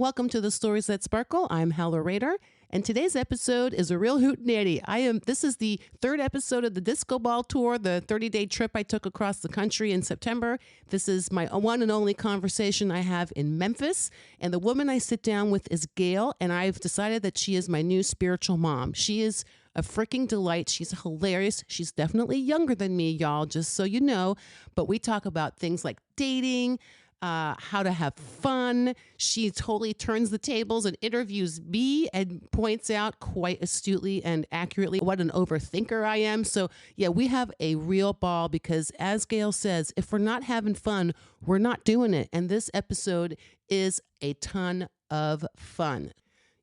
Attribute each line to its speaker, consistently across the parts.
Speaker 1: Welcome to the Stories That Sparkle. I'm Hella Rader, and today's episode is a real hootenanny. This is the third episode of the Discoball Tour, the 30-day trip I took across the country in September. This is my one and only conversation I have in Memphis, and the woman I sit down with is Gale, and I've decided that she is my new spiritual mom. She is a freaking delight. She's hilarious. She's definitely younger than me, y'all, just so you know, but we talk about things like dating, how to have fun. She totally turns the tables and interviews me and points out quite astutely and accurately what an overthinker I am. So yeah, we have a real ball because, as Gale says, if we're not having fun, we're not doing it. And this episode is a ton of fun.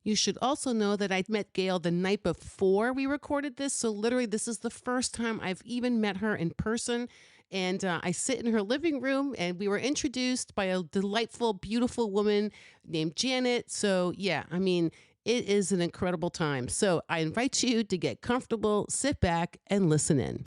Speaker 1: You should also know that I met Gale the night before we recorded this. So literally, this is the first time I've even met her in person. And I sit in her living room, and we were introduced by a delightful, beautiful woman named Janet. So yeah, I mean, it is an incredible time. So I invite you to get comfortable, sit back, and listen in.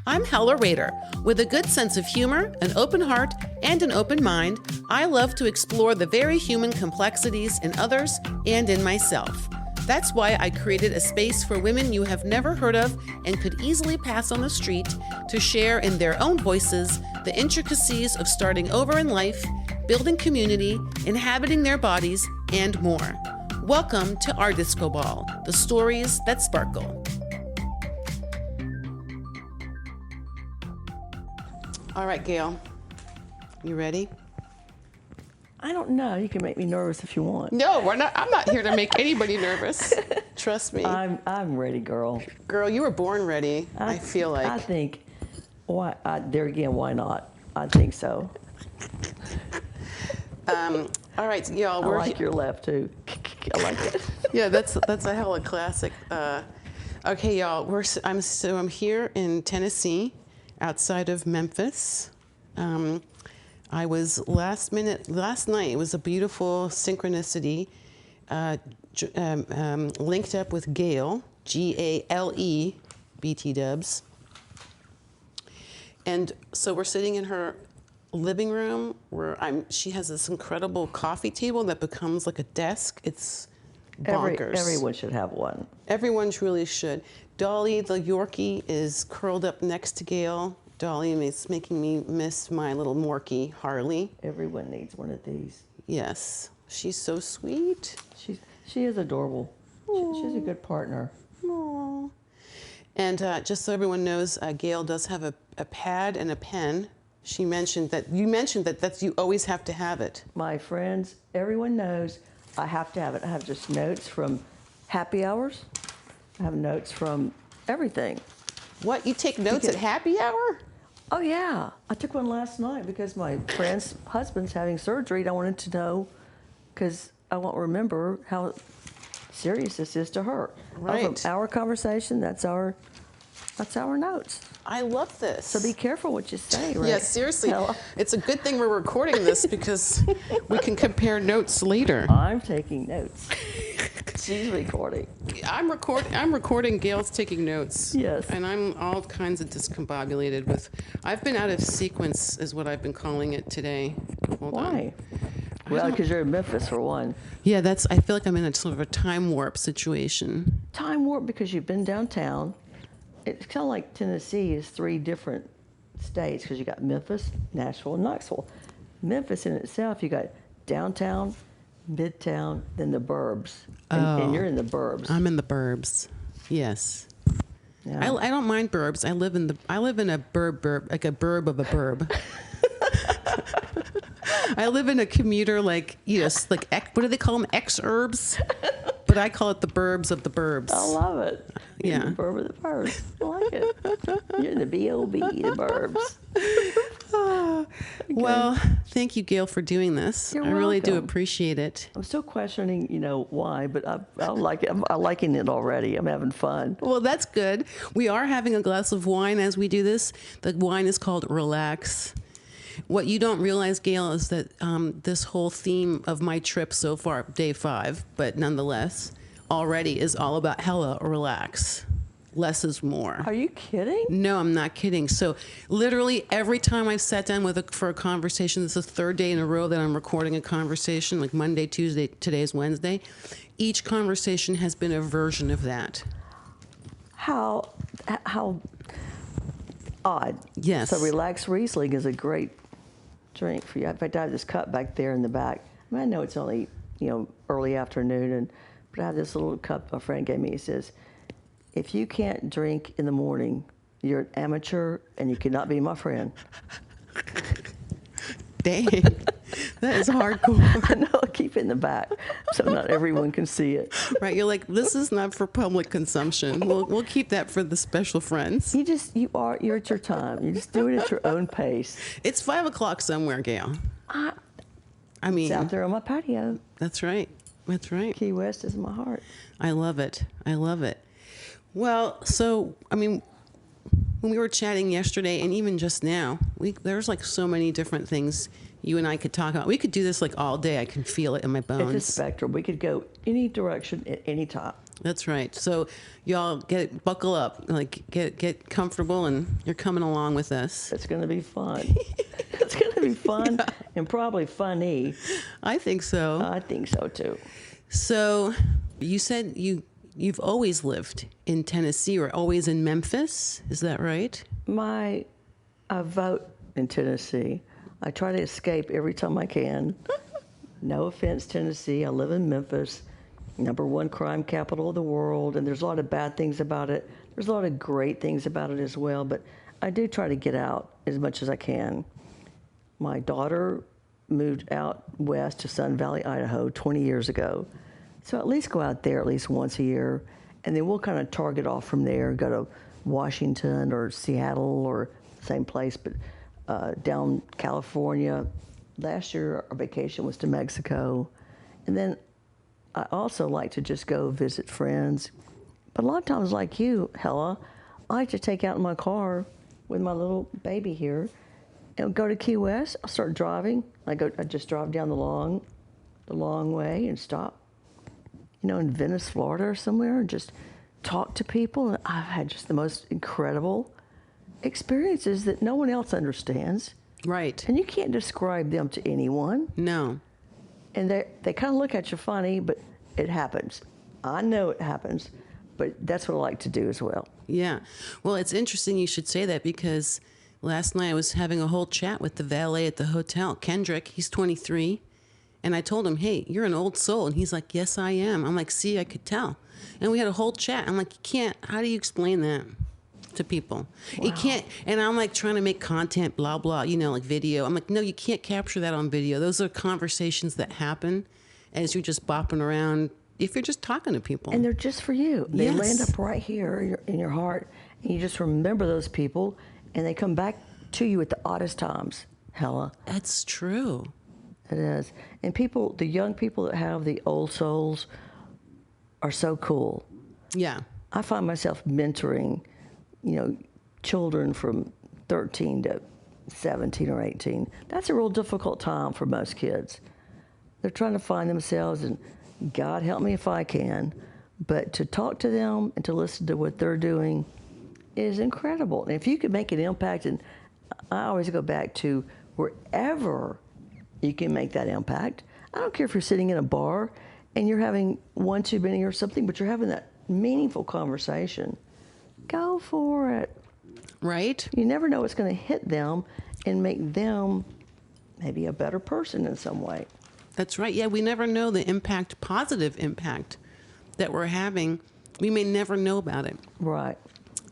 Speaker 1: I'm Hella Rader. With a good sense of humor, an open heart, and an open mind, I love to explore the very human complexities in others and in myself. That's why I created a space for women you have never heard of and could easily pass on the street to share in their own voices the intricacies of starting over in life, building community, inhabiting their bodies, and more. Welcome to our Disco Ball, the stories that sparkle. All right, Gale, you ready?
Speaker 2: I don't know. You can make me nervous if you want.
Speaker 1: No, we're not. I'm not here to make anybody nervous. Trust me.
Speaker 2: I'm ready, girl.
Speaker 1: Girl, you were born ready. I feel like.
Speaker 2: I think. Why? There again, why not? I think so.
Speaker 1: All right, y'all.
Speaker 2: I like your laugh too. I like it.
Speaker 1: Yeah, that's a hella classic. Okay, y'all. I'm here in Tennessee, outside of Memphis. I was last night, it was a beautiful synchronicity, linked up with Gale, Gale, BT dubs. And so we're sitting in her living room where she has this incredible coffee table that becomes like a desk. It's bonkers.
Speaker 2: Everyone should have one.
Speaker 1: Everyone really should. Dolly, the Yorkie, is curled up next to Gale. Dolly is making me miss my little Morkie, Harley.
Speaker 2: Everyone needs one of these.
Speaker 1: Yes. She's so sweet.
Speaker 2: She is adorable. She's a good partner.
Speaker 1: Aww. And just so everyone knows, Gale does have a pad and a pen. You mentioned that you always have to have it.
Speaker 2: My friends, everyone knows I have to have it. I have just notes from happy hours. I have notes from everything.
Speaker 1: What? You take notes at happy hour?
Speaker 2: Oh, yeah. I took one last night because my friend's husband's having surgery, and I wanted to know, because I won't remember how serious this is to her.
Speaker 1: Right.
Speaker 2: From our conversation, that's our notes.
Speaker 1: I love this.
Speaker 2: So be careful what you say, right?
Speaker 1: Yeah, seriously. It's a good thing we're recording this because we can compare notes later.
Speaker 2: I'm taking notes. She's recording.
Speaker 1: I'm recording. Gale's taking notes.
Speaker 2: Yes.
Speaker 1: And I'm all kinds of discombobulated with. I've been out of sequence, is what I've been calling it today. Hold
Speaker 2: Why?
Speaker 1: on.
Speaker 2: Well, because you're in Memphis for one.
Speaker 1: Yeah, I feel like I'm in a sort of a time warp situation.
Speaker 2: Time warp because you've been downtown. It's kind of like Tennessee is 3 different states because you got Memphis, Nashville, and Knoxville. Memphis in itself, you got downtown, midtown, then the burbs. And you're in the burbs.
Speaker 1: I'm in the burbs. Yes. Yeah. I don't mind burbs. I live in a burb, like a burb of a burb. I live in a commuter, like, what do they call them? Exurbs? But I call it the burbs of the burbs.
Speaker 2: I love it. You're
Speaker 1: Yeah.
Speaker 2: in the burb of the burbs. I like it. You're in the B.O.B., the burbs.
Speaker 1: Okay. Well, thank you, Gale, for doing this.
Speaker 2: You're
Speaker 1: I really do
Speaker 2: welcome.
Speaker 1: appreciate it.
Speaker 2: I'm still questioning, why, but I like it. I'm liking it already. I'm having fun.
Speaker 1: Well, that's good. We are having a glass of wine as we do this. The wine is called Relax. What you don't realize, Gale, is that this whole theme of my trip so far, day 5, but nonetheless, already is all about Hella Relax. less is more.
Speaker 2: Are you kidding?
Speaker 1: No, I'm not kidding. So literally every time I've sat down for a conversation, this is the third day in a row that I'm recording a conversation, like Monday, Tuesday, today's Wednesday. Each conversation has been a version of that.
Speaker 2: How odd.
Speaker 1: Yes.
Speaker 2: So Relax Riesling is a great drink for you. In fact, I have this cup back there in the back. I know it's only, early afternoon, but I have this little cup a friend gave me. He says, if you can't drink in the morning, you're an amateur and you cannot be my friend.
Speaker 1: Dang, that is hardcore.
Speaker 2: I know, I keep it in the back so not everyone can see it.
Speaker 1: Right, you're like, this is not for public consumption. We'll keep that for the special friends.
Speaker 2: You're at your time. You just do it at your own pace.
Speaker 1: It's 5 o'clock somewhere, Gale. I mean,
Speaker 2: It's out there on my patio.
Speaker 1: That's right. That's right.
Speaker 2: Key West is my heart.
Speaker 1: I love it. I love it. Well, so, I mean, when we were chatting yesterday and even just now, there's like so many different things you and I could talk about. We could do this like all day. I can feel it in my bones.
Speaker 2: It's a spectrum. We could go any direction at any time.
Speaker 1: That's right. So y'all buckle up, like get comfortable, and you're coming along with us.
Speaker 2: It's going to be fun. It's going to be fun and probably funny.
Speaker 1: I think so.
Speaker 2: I think so too.
Speaker 1: So you said you've always lived in Tennessee or always in Memphis. Is that right? I
Speaker 2: vote in Tennessee. I try to escape every time I can. No offense, Tennessee. I live in Memphis, #1 crime capital of the world, and there's a lot of bad things about it. There's a lot of great things about it as well, but I do try to get out as much as I can. My daughter moved out west to Sun Valley, Idaho 20 years ago. So at least go out there at least once a year, and then we'll kind of target off from there, go to Washington or Seattle or same place, but down California. Last year, our vacation was to Mexico. And then I also like to just go visit friends. But a lot of times, like you, Hella, I like to take out in my car with my little baby here and go to Key West. I'll start driving. I just drive down the long way and stop, in Venice, Florida or somewhere, and just talk to people. And I've had just the most incredible experiences that no one else understands.
Speaker 1: Right.
Speaker 2: And you can't describe them to anyone.
Speaker 1: No.
Speaker 2: And they kind of look at you funny, but it happens. I know it happens, but that's what I like to do as well.
Speaker 1: Yeah. Well, it's interesting you should say that, because last night I was having a whole chat with the valet at the hotel, Kendrick. He's 23. And I told him, hey, you're an old soul. And he's like, yes, I am. I'm like, see, I could tell. And we had a whole chat. I'm like, you can't, how do you explain that to people? Wow. You can't. And I'm like trying to make content, blah, blah, like video. I'm like, no, you can't capture that on video. Those are conversations that happen as you're just bopping around, if you're just talking to people.
Speaker 2: And they're just for you. They
Speaker 1: Yes.
Speaker 2: land up right here in your heart. And you just remember those people, and they come back to you at the oddest times, Hella.
Speaker 1: That's true.
Speaker 2: It is. And the young people that have the old souls are so cool.
Speaker 1: Yeah.
Speaker 2: I find myself mentoring, children from 13 to 17 or 18. That's a real difficult time for most kids. They're trying to find themselves, and God help me if I can, but to talk to them and to listen to what they're doing is incredible. And if you could make an impact, and I always go back to wherever you can make that impact. I don't care if you're sitting in a bar and you're having one too many or something, but you're having that meaningful conversation. Go for it.
Speaker 1: Right?
Speaker 2: You never know what's going to hit them and make them maybe a better person in some way.
Speaker 1: That's right. Yeah, we never know the impact, positive impact that we're having. We may never know about it.
Speaker 2: Right.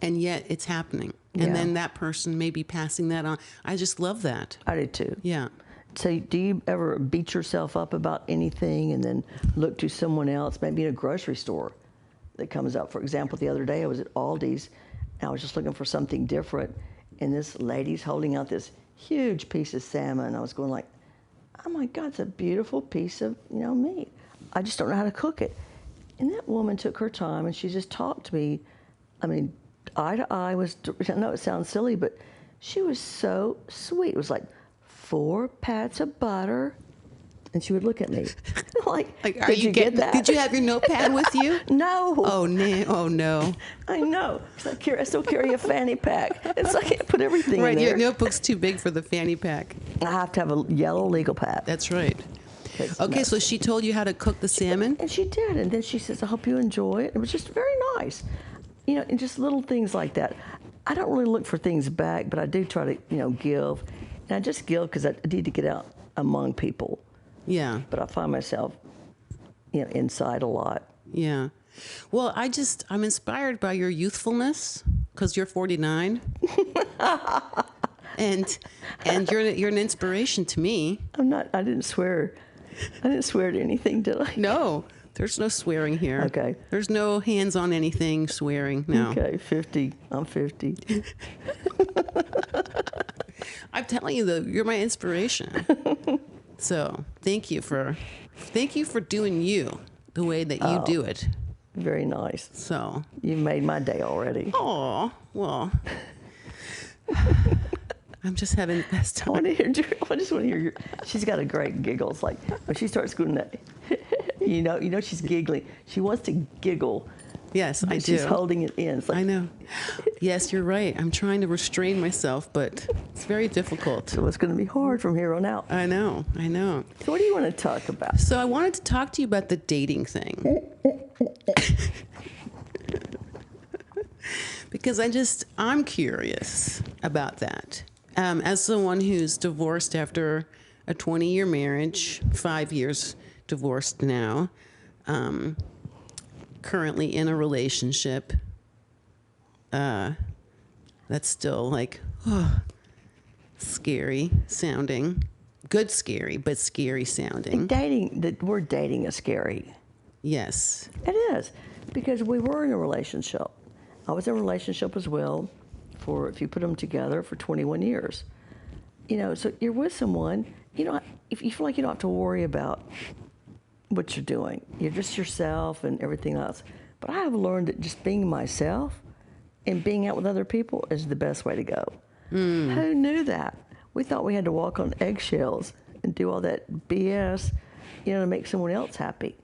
Speaker 1: And yet it's happening. And then that person may be passing that on. I just love that.
Speaker 2: I do too.
Speaker 1: Yeah.
Speaker 2: So do you ever beat yourself up about anything and then look to someone else, maybe in a grocery store that comes up? For example, the other day I was at Aldi's and I was just looking for something different, and this lady's holding out this huge piece of salmon. I was going like, oh my God, it's a beautiful piece of meat. I just don't know how to cook it. And that woman took her time and she just talked to me. I mean, eye to eye I know it sounds silly, but she was so sweet. It was like 4 pats of butter, And she would look at me like,
Speaker 1: Are
Speaker 2: did you get that?
Speaker 1: Did you have your notepad with you?
Speaker 2: No.
Speaker 1: Oh, no.
Speaker 2: I know. I still carry a fanny pack. I can't put everything
Speaker 1: Right,
Speaker 2: in there.
Speaker 1: your notebook's too big for the fanny pack.
Speaker 2: I have to have a yellow legal pad.
Speaker 1: That's right. Okay, so she told you how to cook the salmon?
Speaker 2: And she did. And then she says, I hope you enjoy it. It was just very nice. And just little things like that. I don't really look for things back, but I do try to, give. And I just give because I need to get out among people.
Speaker 1: Yeah.
Speaker 2: But I find myself, inside a lot.
Speaker 1: Yeah. Well, I'm inspired by your youthfulness because you're 49. and you're an inspiration to me.
Speaker 2: I'm not, I didn't swear to anything, did I?
Speaker 1: No, there's no swearing here.
Speaker 2: Okay.
Speaker 1: There's no hands on anything swearing. No.
Speaker 2: Okay, 50. I'm 50.
Speaker 1: I'm telling you though, you're my inspiration. So thank you for doing you the way that you do it.
Speaker 2: Very nice.
Speaker 1: So
Speaker 2: You made my day already.
Speaker 1: oh well. I'm just having the best
Speaker 2: I
Speaker 1: time.
Speaker 2: want to hear. I just want to hear. She's got a great giggle. It's like when she starts doing that. She's giggling. She wants to giggle.
Speaker 1: Yes, I
Speaker 2: but
Speaker 1: do.
Speaker 2: She's holding it in. It's like,
Speaker 1: I know. Yes, you're right. I'm trying to restrain myself, but it's very difficult.
Speaker 2: So it's going to be hard from here on out.
Speaker 1: I know.
Speaker 2: So what do you want to talk about?
Speaker 1: So I wanted to talk to you about the dating thing. Because I'm curious about that. As someone who's divorced after a 20-year marriage, 5 years divorced now, currently in a relationship that's still like, scary sounding. Good scary, but scary sounding.
Speaker 2: The word dating is scary.
Speaker 1: Yes.
Speaker 2: It is, because we were in a relationship. I was in a relationship as well if you put them together, for 21 years. So you're with someone, if you feel like you don't have to worry about what you're doing. You're just yourself and everything else. But I have learned that just being myself and being out with other people is the best way to go. Who knew that? We thought we had to walk on eggshells and do all that BS, to make someone else happy.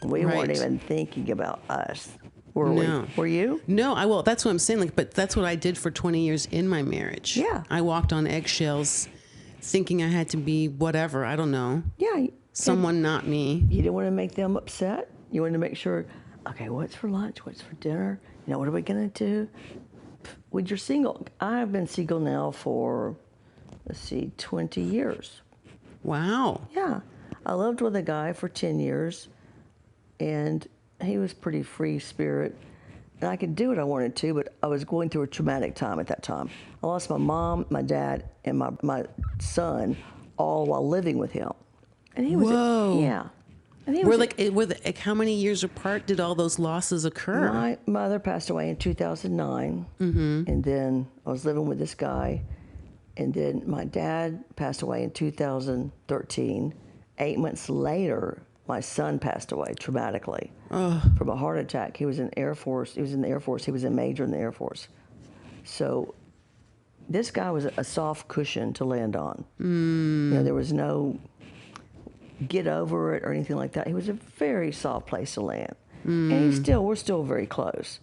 Speaker 2: We weren't even thinking about us. Were we? Were you?
Speaker 1: No, well, that's what I'm saying. But that's what I did for 20 years in my marriage.
Speaker 2: Yeah.
Speaker 1: I walked on eggshells thinking I had to be whatever. I don't know.
Speaker 2: Yeah.
Speaker 1: Someone not me.
Speaker 2: You didn't want to make them upset. You wanted to make sure, okay, what's for lunch? What's for dinner? What are we going to do? When you're single, I've been single now for, 20 years.
Speaker 1: Wow.
Speaker 2: Yeah. I lived with a guy for 10 years, and he was pretty free spirit. And I could do what I wanted to, but I was going through a traumatic time at that time. I lost my mom, my dad, and my son all while living with him. And he was,
Speaker 1: whoa.
Speaker 2: Yeah. And he
Speaker 1: We're
Speaker 2: was
Speaker 1: like, how many years apart did all those losses occur?
Speaker 2: My mother passed away in 2009, and then I was living with this guy, and then my dad passed away in 2013. 8 months later, my son passed away traumatically from a heart attack. He was in Air Force. He was in the Air Force. He was a major in the Air Force. So this guy was a soft cushion to land on. There was no get over it or anything like that. He was a very soft place to land. And we're still very close.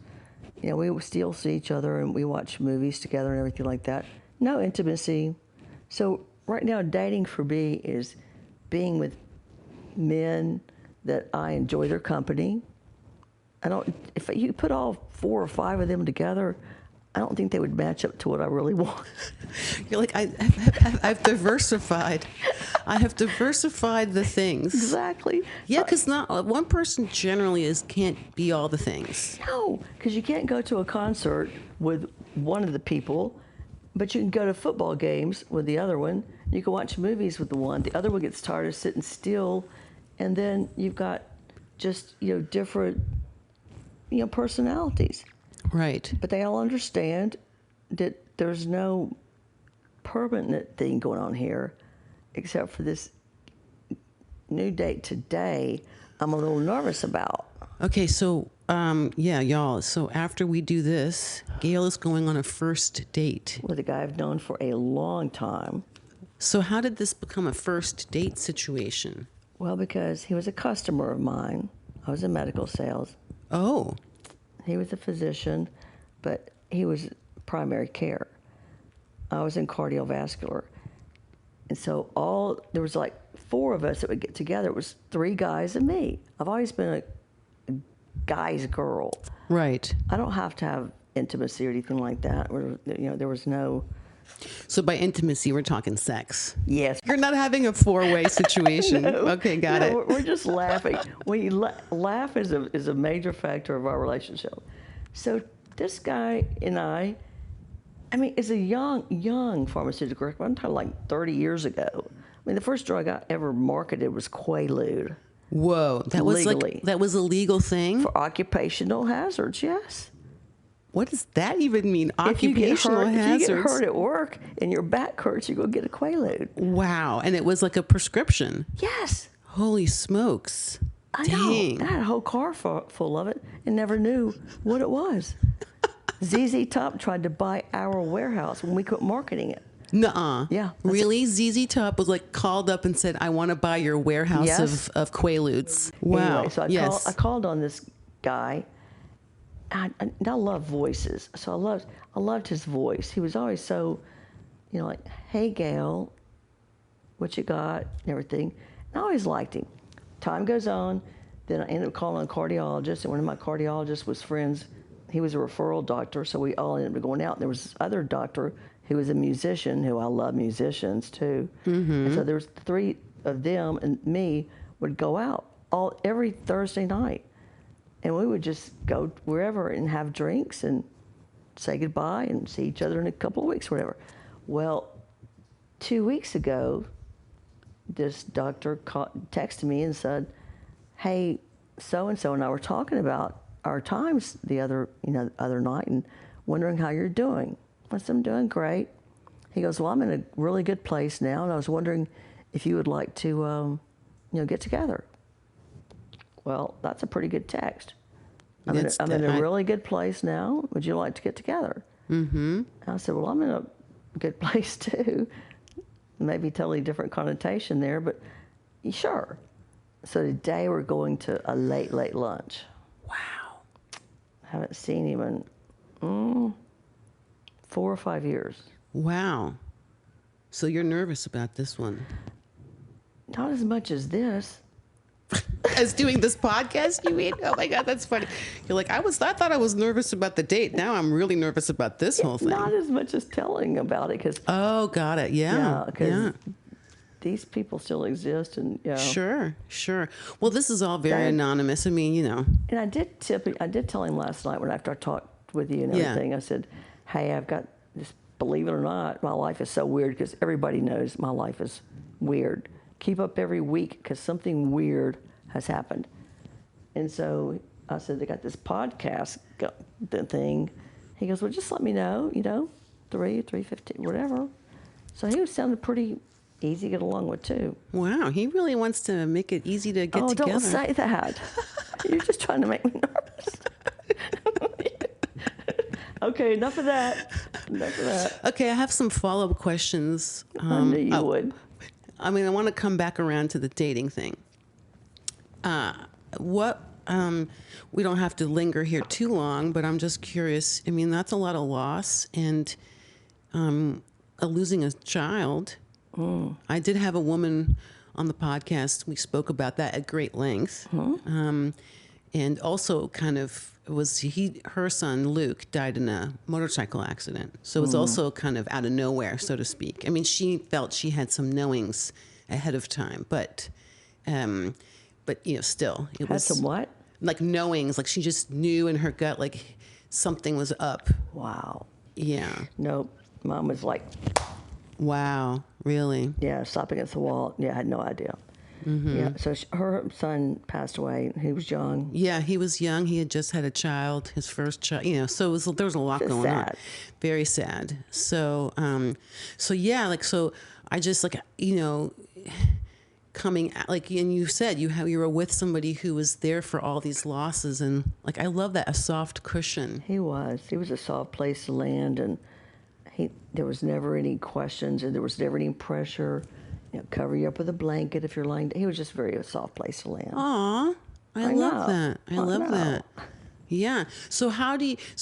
Speaker 2: We still see each other and we watch movies together and everything like that. No intimacy. So right now, dating for me is being with men that I enjoy their company. If you put all 4 or 5 of them together, I don't think they would match up to what I really want.
Speaker 1: You're like, I've diversified. I have diversified the things.
Speaker 2: Exactly.
Speaker 1: Yeah, because not one person generally can't be all the things.
Speaker 2: No, because you can't go to a concert with one of the people, but you can go to football games with the other one. You can watch movies with the one. The other one gets tired of sitting still, and then you've got just different personalities.
Speaker 1: Right.
Speaker 2: But they all understand that there's no permanent thing going on here, except for this new date today I'm a little nervous about.
Speaker 1: Okay, so, y'all. So after we do this, Gale is going on a first date.
Speaker 2: With a guy I've known for a long time.
Speaker 1: So how did this become a first date situation?
Speaker 2: Well, because he was a customer of mine. I was in medical sales.
Speaker 1: Oh.
Speaker 2: He was a physician, but he was primary care. I was in cardiovascular. And so there was like 4 of us that would get together. It was 3 guys and me. I've always been a guy's girl.
Speaker 1: Right.
Speaker 2: I don't have to have intimacy or anything like that. There was no...
Speaker 1: So by intimacy, we're talking sex.
Speaker 2: Yes.
Speaker 1: You're not having a 4-way situation.
Speaker 2: No,
Speaker 1: okay, got it.
Speaker 2: We're just laughing. Laugh is a major factor of our relationship. So this guy and I mean, it's a young pharmaceutical. I'm talking like 30 years ago. I mean, the first drug I ever marketed was Quaalude.
Speaker 1: Whoa, that was
Speaker 2: legally.
Speaker 1: That was a legal thing?
Speaker 2: For occupational hazards, yes.
Speaker 1: What does that even mean? Occupational hazards?
Speaker 2: If you get hurt at work and your back hurts, you go get a Quaalude.
Speaker 1: Wow, and it was like a prescription?
Speaker 2: Yes.
Speaker 1: Holy smokes.
Speaker 2: I
Speaker 1: Dang.
Speaker 2: know. I had a whole car full of it and never knew what it was. ZZ Top tried to buy our warehouse when we quit marketing it.
Speaker 1: Nuh-uh.
Speaker 2: Yeah.
Speaker 1: Really? ZZ Top was like called up and said, I want to buy your warehouse
Speaker 2: Yes.
Speaker 1: of Quaaludes. Wow.
Speaker 2: Anyway, so I called on this guy. I love voices. So I loved his voice. He was always so, like, hey, Gale, what you got, and everything. And I always liked him. Time goes on. Then I ended up calling a cardiologist, and one of my cardiologists was friends. He was a referral doctor, so we all ended up going out. There was this other doctor who was a musician, who I love musicians too. Mm-hmm. And so there was 3 of them, and me would go out every Thursday night. And we would just go wherever and have drinks and say goodbye and see each other in a couple of weeks or whatever. Well, 2 weeks ago, this doctor texted me and said, hey, so-and-so and I were talking about our times the other night and wondering how you're doing. I said, I'm doing great. He goes, well, I'm in a really good place now, and I was wondering if you would like to, get together. Well, that's a pretty good text. I'm in a really good place now. Would you like to get together? Mm-hmm. I said, well, I'm in a good place too. Maybe totally different connotation there, but sure. So today we're going to a late lunch.
Speaker 1: Wow.
Speaker 2: Haven't seen him in 4 or 5 years.
Speaker 1: Wow. So you're nervous about this one?
Speaker 2: Not as much as this.
Speaker 1: As doing this podcast, you mean? Oh my God, that's funny. You're like, I thought I was nervous about the date. Now I'm really nervous about this whole thing.
Speaker 2: Not as much as telling about it, because
Speaker 1: oh, got it. Yeah,
Speaker 2: because these people still exist, and
Speaker 1: Sure. Well, this is all very anonymous. I mean,
Speaker 2: And I did tell him last night after I talked with you and everything. I said, hey, I've got this. Believe it or not, my life is so weird, because everybody knows my life is weird. Keep up every week because something weird has happened. And so I said, they got this podcast thing. He goes, well, just let me know, 3:15, whatever. So he was sounding pretty easy to get along with too.
Speaker 1: Wow, he really wants to make it easy to get together.
Speaker 2: Oh, don't say that. You're just trying to make me nervous. Okay, enough of that.
Speaker 1: Okay, I have some follow-up questions.
Speaker 2: I knew you would.
Speaker 1: I mean, I want to come back around to the dating thing. We don't have to linger here too long, but I'm just curious. I mean, that's a lot of loss, and losing a child. Mm. I did have a woman on the podcast. We spoke about that at great length. Mm. And also kind of her son, Luke, died in a motorcycle accident. So it was also kind of out of nowhere, so to speak. I mean, she felt she had some knowings ahead of time, but still. It
Speaker 2: had
Speaker 1: was
Speaker 2: some what?
Speaker 1: Like knowings, like she just knew in her gut, like something was up.
Speaker 2: Wow.
Speaker 1: Yeah.
Speaker 2: Nope. Mom was like...
Speaker 1: Wow, really?
Speaker 2: Yeah, stop against the wall. Yeah, I had no idea. Mm-hmm. Yeah, so her son passed away. He was young.
Speaker 1: Yeah, he was young. He had just had a child, his first child. So there was a lot going on. Very sad. So, so I just coming out, and you said you were with somebody who was there for all these losses, and I love that, a soft cushion.
Speaker 2: He was a soft place to land, and there was never any questions, and there was never any pressure. cover you up with a blanket if you're lying. He was just very a soft place to land.
Speaker 1: Aw, I love that. I love that. Yeah. So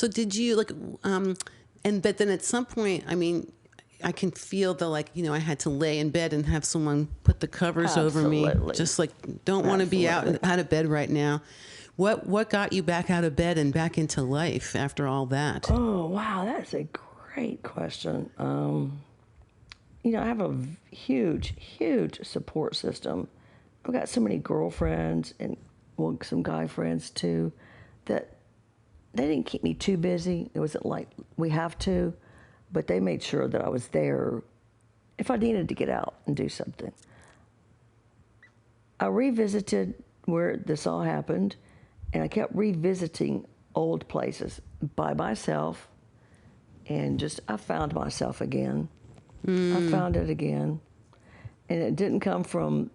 Speaker 1: did you like, but then at some point, I mean, I can feel I had to lay in bed and have someone put the covers over me. Just like, don't want to be out of bed right now. What got you back out of bed and back into life after all that?
Speaker 2: Oh, wow. That's a great question. I have a huge, huge support system. I've got so many girlfriends and some guy friends too, that they didn't keep me too busy. It wasn't like we have to, but they made sure that I was there if I needed to get out and do something. I revisited where this all happened, and I kept revisiting old places by myself, and I found myself again. I found it again, and it didn't come from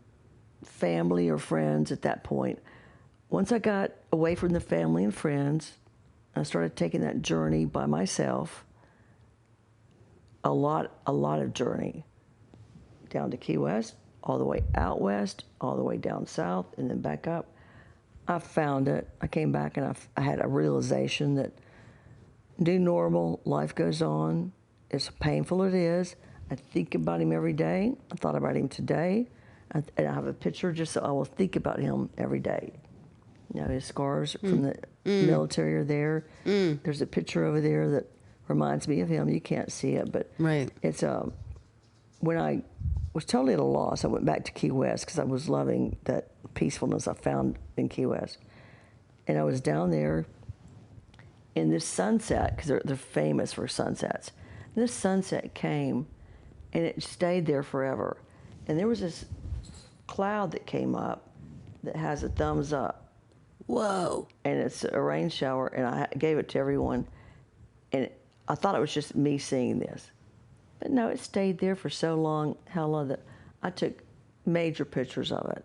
Speaker 2: family or friends at that point. Once I got away from the family and friends, I started taking that journey by myself. A lot of journey down to Key West, all the way out west, all the way down south, and then back up. I found it. I came back and I had a realization that new normal, life goes on. As painful it is, I think about him every day. I thought about him today. And I have a picture just so I will think about him every day. His scars from the military are there. There's a picture over there that reminds me of him. You can't see it, but it's when I was totally at a loss, I went back to Key West because I was loving that peacefulness I found in Key West. And I was down there in this sunset, because they're famous for sunsets. And this sunset came, and it stayed there forever. And there was this cloud that came up that has a thumbs up.
Speaker 1: Whoa.
Speaker 2: And it's a rain shower, and I gave it to everyone. And I thought it was just me seeing this. But no, it stayed there for so long, Hella, that I took major pictures of it.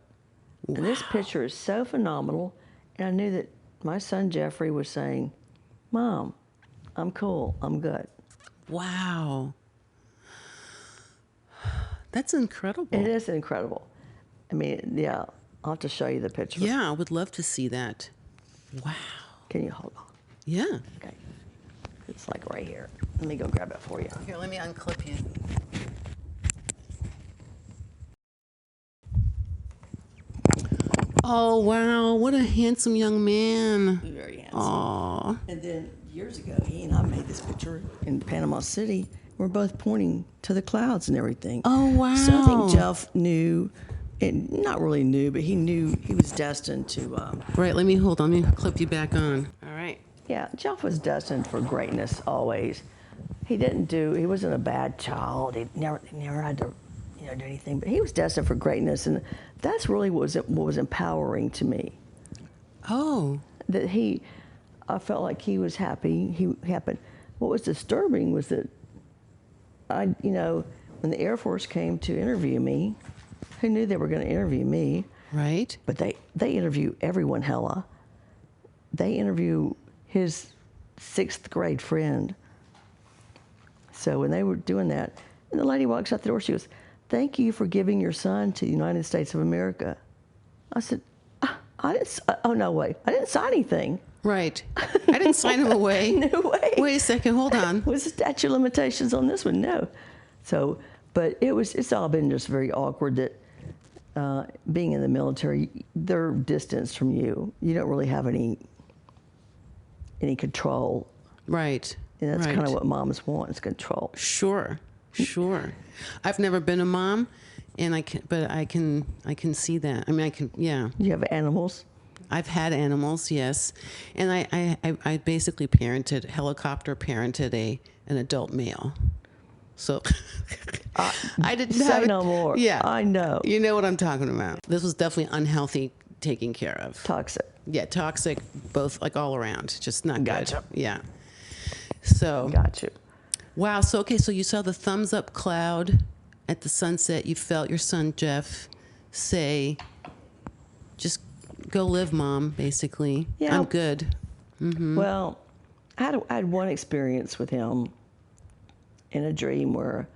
Speaker 2: Wow. And this picture is so phenomenal. And I knew that my son Jeffrey was saying, Mom, I'm cool, I'm good.
Speaker 1: Wow. That's incredible.
Speaker 2: It is incredible. I mean, yeah, I'll have to show you the picture.
Speaker 1: Yeah, I would love to see that. Wow.
Speaker 2: Can you hold on?
Speaker 1: Yeah.
Speaker 2: Okay. It's like right here. Let me go grab it for you.
Speaker 1: Here, let me unclip you. Oh, wow. What a handsome young man.
Speaker 2: Very handsome.
Speaker 1: Aww.
Speaker 2: And then years ago, he and I made this picture in Panama City. We're both pointing to the clouds and everything.
Speaker 1: Oh, wow.
Speaker 2: So I think Jeff knew, and not really knew, but he knew he was destined to...
Speaker 1: Right, let me clip you back on. All right.
Speaker 2: Yeah, Jeff was destined for greatness always. He wasn't a bad child. He never had to, do anything. But he was destined for greatness, and that's really what was empowering to me.
Speaker 1: Oh.
Speaker 2: That I felt like he was happy. He happened. What was disturbing was that when the Air Force came to interview me, who knew they were going to interview me?
Speaker 1: Right.
Speaker 2: But they interview everyone, Hella. They interview his 6th grade friend. So when they were doing that, and the lady walks out the door, she goes, "Thank you for giving your son to the United States of America." I said, "Oh, no way. I didn't sign anything."
Speaker 1: Right. I didn't sign him away.
Speaker 2: No way.
Speaker 1: Wait a second, hold on.
Speaker 2: Was the statute of limitations on this one? No. So, but it's all been just very awkward that being in the military, they're distanced from you. You don't really have any control.
Speaker 1: Right.
Speaker 2: And that's kind of what moms want, is control.
Speaker 1: Sure. I've never been a mom, and I can see that. I mean, yeah.
Speaker 2: You have animals?
Speaker 1: I've had animals, yes, and I basically helicopter parented an adult male. So I didn't
Speaker 2: say no more.
Speaker 1: Yeah,
Speaker 2: I know.
Speaker 1: You know what I'm talking about. This was definitely unhealthy taking care of.
Speaker 2: Toxic.
Speaker 1: Yeah, toxic, both all around, just not
Speaker 2: Gotcha.
Speaker 1: good. Yeah. So.
Speaker 2: Got you.
Speaker 1: Wow. So so you saw the thumbs up cloud at the sunset. You felt your son Jeff say, "Just go live, Mom." Basically,
Speaker 2: yeah.
Speaker 1: I'm good. Mm-hmm.
Speaker 2: Well, I had one experience with him in a dream where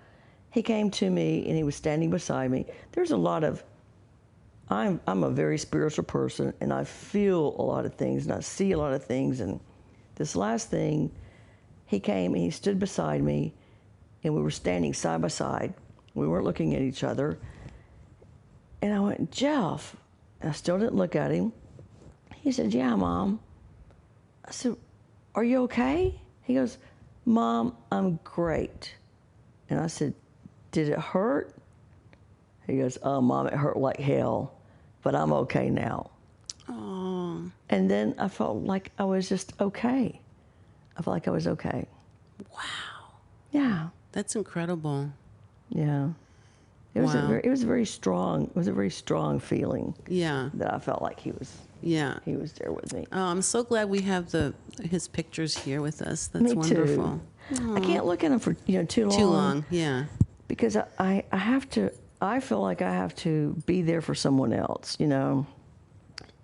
Speaker 2: he came to me and he was standing beside me. There's a lot of, I'm a very spiritual person, and I feel a lot of things and I see a lot of things. And this last thing, he came and he stood beside me, and we were standing side by side. We weren't looking at each other. And I went, Jeff. And I still didn't look at him. He said, yeah, Mom. I said, are you okay? He goes, Mom, I'm great. And I said, did it hurt? He goes, oh, Mom, it hurt like hell, but I'm okay now.
Speaker 1: Oh.
Speaker 2: And then I felt like I was just okay. I felt like I was okay.
Speaker 1: Wow.
Speaker 2: Yeah.
Speaker 1: That's incredible.
Speaker 2: Yeah. It was
Speaker 1: Wow.
Speaker 2: it was a very strong feeling.
Speaker 1: Yeah.
Speaker 2: That I felt like he was there with me.
Speaker 1: Oh, I'm so glad we have his pictures here with us. That's
Speaker 2: Me
Speaker 1: wonderful.
Speaker 2: Too. I can't look at him for too long.
Speaker 1: Too long, yeah.
Speaker 2: Because I have to. I feel like I have to be there for someone else, And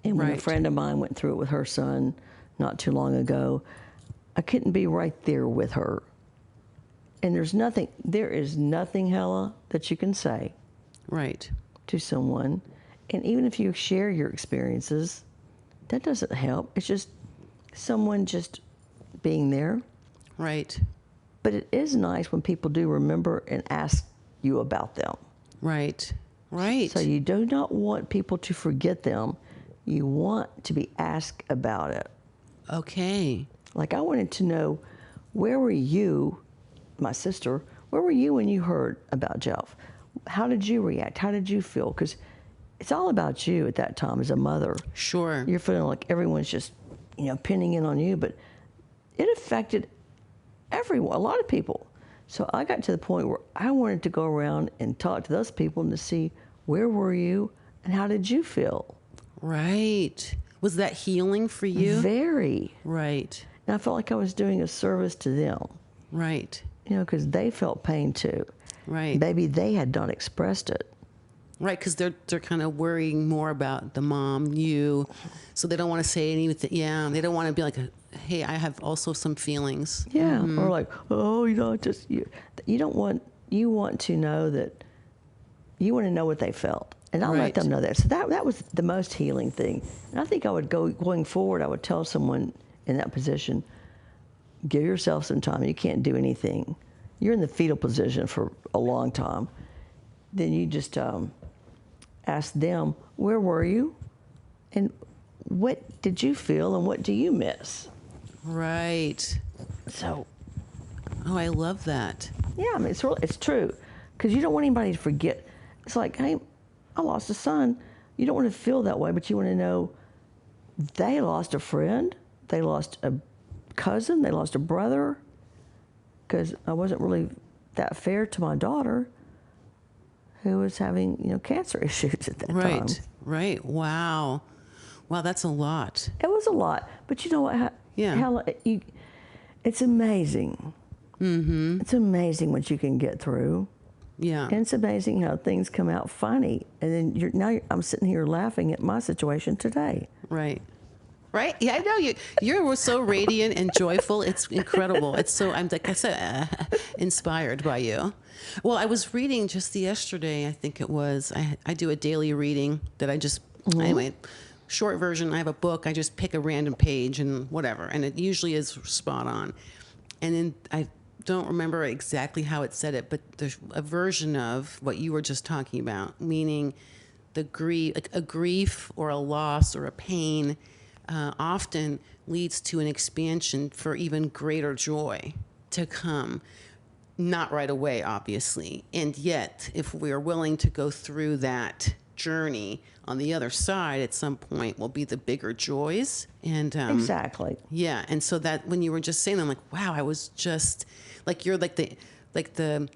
Speaker 2: when a
Speaker 1: Right.
Speaker 2: friend of mine went through it with her son not too long ago, I couldn't be right there with her. And there is nothing, Hella, that you can say
Speaker 1: Right.
Speaker 2: to someone. And even if you share your experiences, that doesn't help. It's just someone just being there.
Speaker 1: Right.
Speaker 2: But it is nice when people do remember and ask you about them.
Speaker 1: Right. Right.
Speaker 2: So you do not want people to forget them. You want to be asked about it.
Speaker 1: Okay.
Speaker 2: Like, I wanted to know, where were you, my sister, where were you when you heard about Jeff? How did you react? How did you feel? Because it's all about you at that time as a mother.
Speaker 1: Sure.
Speaker 2: You're feeling like everyone's just, pinning in on you, but it affected everyone, a lot of people. So I got to the point where I wanted to go around and talk to those people and to see, where were you and how did you feel?
Speaker 1: Right. Was that healing for you?
Speaker 2: Very.
Speaker 1: Right.
Speaker 2: And I felt like I was doing a service to them.
Speaker 1: Right.
Speaker 2: Because they felt pain too.
Speaker 1: Right.
Speaker 2: Maybe they had not expressed it.
Speaker 1: Right, because they're kind of worrying more about the mom, you, so they don't want to say anything. Yeah, they don't want to be like, hey, I have also some feelings.
Speaker 2: Yeah,
Speaker 1: Mm-hmm.
Speaker 2: or like, oh, you don't want, you want to know that, you want to know what they felt. And I'll let
Speaker 1: Right.
Speaker 2: them know that. So that was the most healing thing. And I think I would going forward, I would tell someone in that position, give yourself some time. You can't do anything. You're in the fetal position for a long time. Then you just ask them, where were you? And what did you feel and what do you miss?
Speaker 1: Right.
Speaker 2: So,
Speaker 1: Oh, I love that.
Speaker 2: yeah, I mean, it's true. Because you don't want anybody to forget. It's like, hey, I lost a son. You don't want to feel that way, but you want to know they lost a friend, they lost a cousin, they lost a brother. Because I wasn't really that fair to my daughter, who was having, cancer issues at that time.
Speaker 1: Right. Right. Wow. Wow, that's a lot.
Speaker 2: It was a lot. But you know what?
Speaker 1: Yeah.
Speaker 2: Hella, it's amazing. Mm-hmm. It's amazing what you can get through.
Speaker 1: Yeah.
Speaker 2: And it's amazing how things come out funny. And then I'm sitting here laughing at my situation today.
Speaker 1: Right. Right? Yeah, I know you're so radiant and joyful. It's incredible. It's so, I'm like I said, inspired by you. Well, I was reading just yesterday, I think it was, I do a daily reading that I just, anyway, short version, I have a book, I just pick a random page and whatever, and it usually is spot on. And then I don't remember exactly how it said it, but there's a version of what you were just talking about, meaning the grief, like a grief or a loss or a pain often leads to an expansion for even greater joy to come. Not right away, obviously. And yet, if we're willing to go through that journey, on the other side, at some point, will be the bigger joys. And
Speaker 2: Exactly.
Speaker 1: yeah. And so that when you were just saying, I'm like, wow, I was just like, you're like the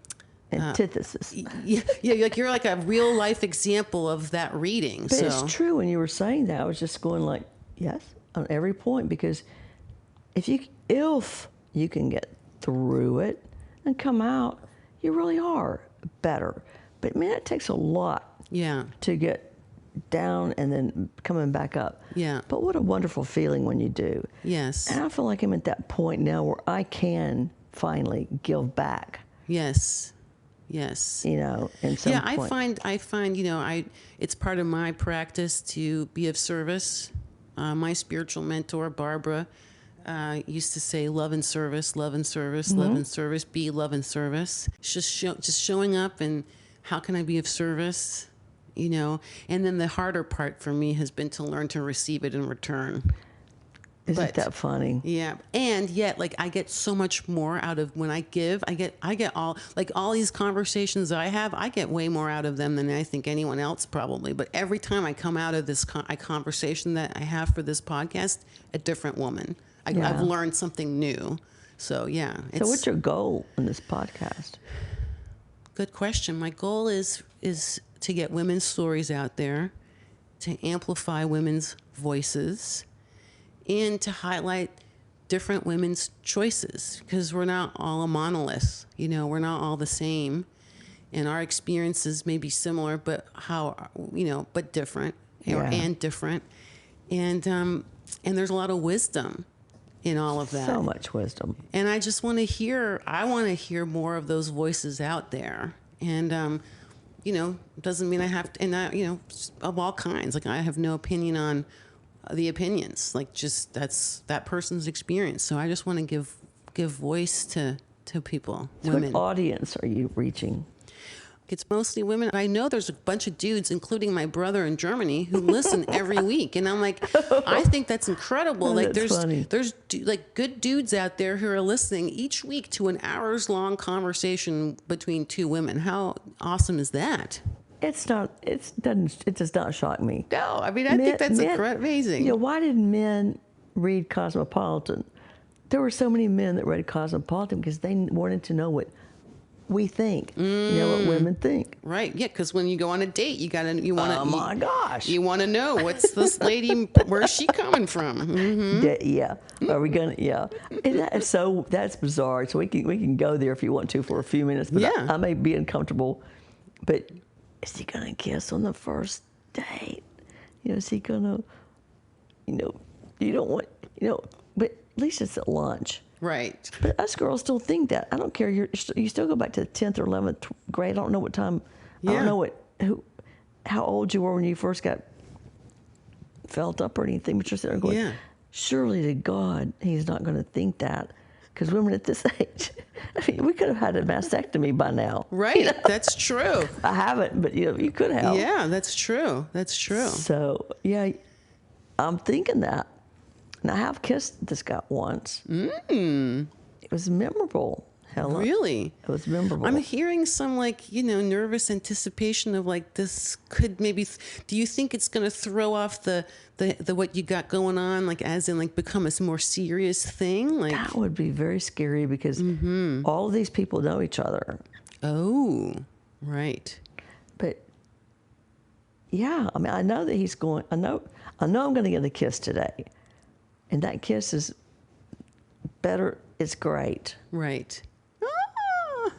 Speaker 2: Antithesis.
Speaker 1: yeah, like you're like a real life example of that reading.
Speaker 2: But
Speaker 1: so
Speaker 2: it's true. When you were saying that, I was just going like, yes, on every point, because if you can get through it and come out, you really are better. But man, it takes a lot
Speaker 1: yeah,
Speaker 2: to get down and then coming back up.
Speaker 1: yeah,
Speaker 2: But what a wonderful feeling when you do.
Speaker 1: yes,
Speaker 2: And I feel like I'm at that point now where I can finally give back.
Speaker 1: yes. Yes.
Speaker 2: in some
Speaker 1: Yeah,
Speaker 2: point.
Speaker 1: I find, it's part of my practice to be of service. My spiritual mentor, Barbara, used to say, love and service, love and service, love and service, be love and service. Just showing up and how can I be of service, And then the harder part for me has been to learn to receive it in return.
Speaker 2: Isn't that funny?
Speaker 1: Yeah. And yet, like, I get so much more out of when I give. I get all these conversations I have, I get way more out of them than I think anyone else probably. But every time I come out of this conversation that I have for this podcast, a different woman. I've learned something new. So, yeah.
Speaker 2: So what's your goal in this podcast?
Speaker 1: Good question. My goal is to get women's stories out there, to amplify women's voices, and to highlight different women's choices, because we're not all a monolith. We're not all the same, and our experiences may be similar, but but different, and different, and there's a lot of wisdom in all of that.
Speaker 2: So much wisdom.
Speaker 1: And I just want to hear. I want to hear more of those voices out there, and doesn't mean I have to. And of all kinds. Like, I have no opinion on the opinions, like, just that's that person's experience. So I just want to give voice to people,
Speaker 2: So
Speaker 1: women.
Speaker 2: what audience are you reaching?
Speaker 1: It's mostly women. I know there's a bunch of dudes, including my brother in Germany, who listen every week, and I'm like, I think that's incredible. Like,
Speaker 2: That's funny.
Speaker 1: there's good dudes out there who are listening each week to an hours-long conversation between two women. How awesome is that?
Speaker 2: It does not shock me.
Speaker 1: No, I mean, I think that's amazing.
Speaker 2: Why did men read Cosmopolitan? There were so many men that read Cosmopolitan because they wanted to know what we think, what women think.
Speaker 1: Right, yeah, because when you go on a date,
Speaker 2: Oh my gosh!
Speaker 1: You want to know, what's this lady? Where's she coming from? Mm-hmm.
Speaker 2: Yeah. Are we gonna? Yeah. And that's bizarre. So we can go there if you want to for a few minutes. But
Speaker 1: Yeah.
Speaker 2: I may be uncomfortable. But is he gonna kiss on the first date? Is he gonna? You don't want. But at least it's at lunch.
Speaker 1: Right.
Speaker 2: But us girls still think that. I don't care. You still go back to the 10th or 11th grade. I don't know what time.
Speaker 1: Yeah.
Speaker 2: I don't know how old you were when you first got felt up or anything. But you're sitting there going,
Speaker 1: Yeah.
Speaker 2: surely to God, he's not going to think that. Because women at this age, we could have had a mastectomy by now.
Speaker 1: Right. That's true.
Speaker 2: I haven't, but you could have.
Speaker 1: Yeah, that's true. That's true.
Speaker 2: So, yeah, I'm thinking that. And I have kissed this guy once. It was memorable, Hella.
Speaker 1: Really?
Speaker 2: It was memorable.
Speaker 1: I'm hearing some, nervous anticipation of, this could maybe. Do you think it's going to throw off the what you got going on, as in, become a more serious thing?
Speaker 2: That would be very scary because all of these people know each other.
Speaker 1: Oh, right.
Speaker 2: But yeah, I mean, I know that he's going. I know I'm going to get a kiss today. And that kiss is better. It's great.
Speaker 1: Right. Ah,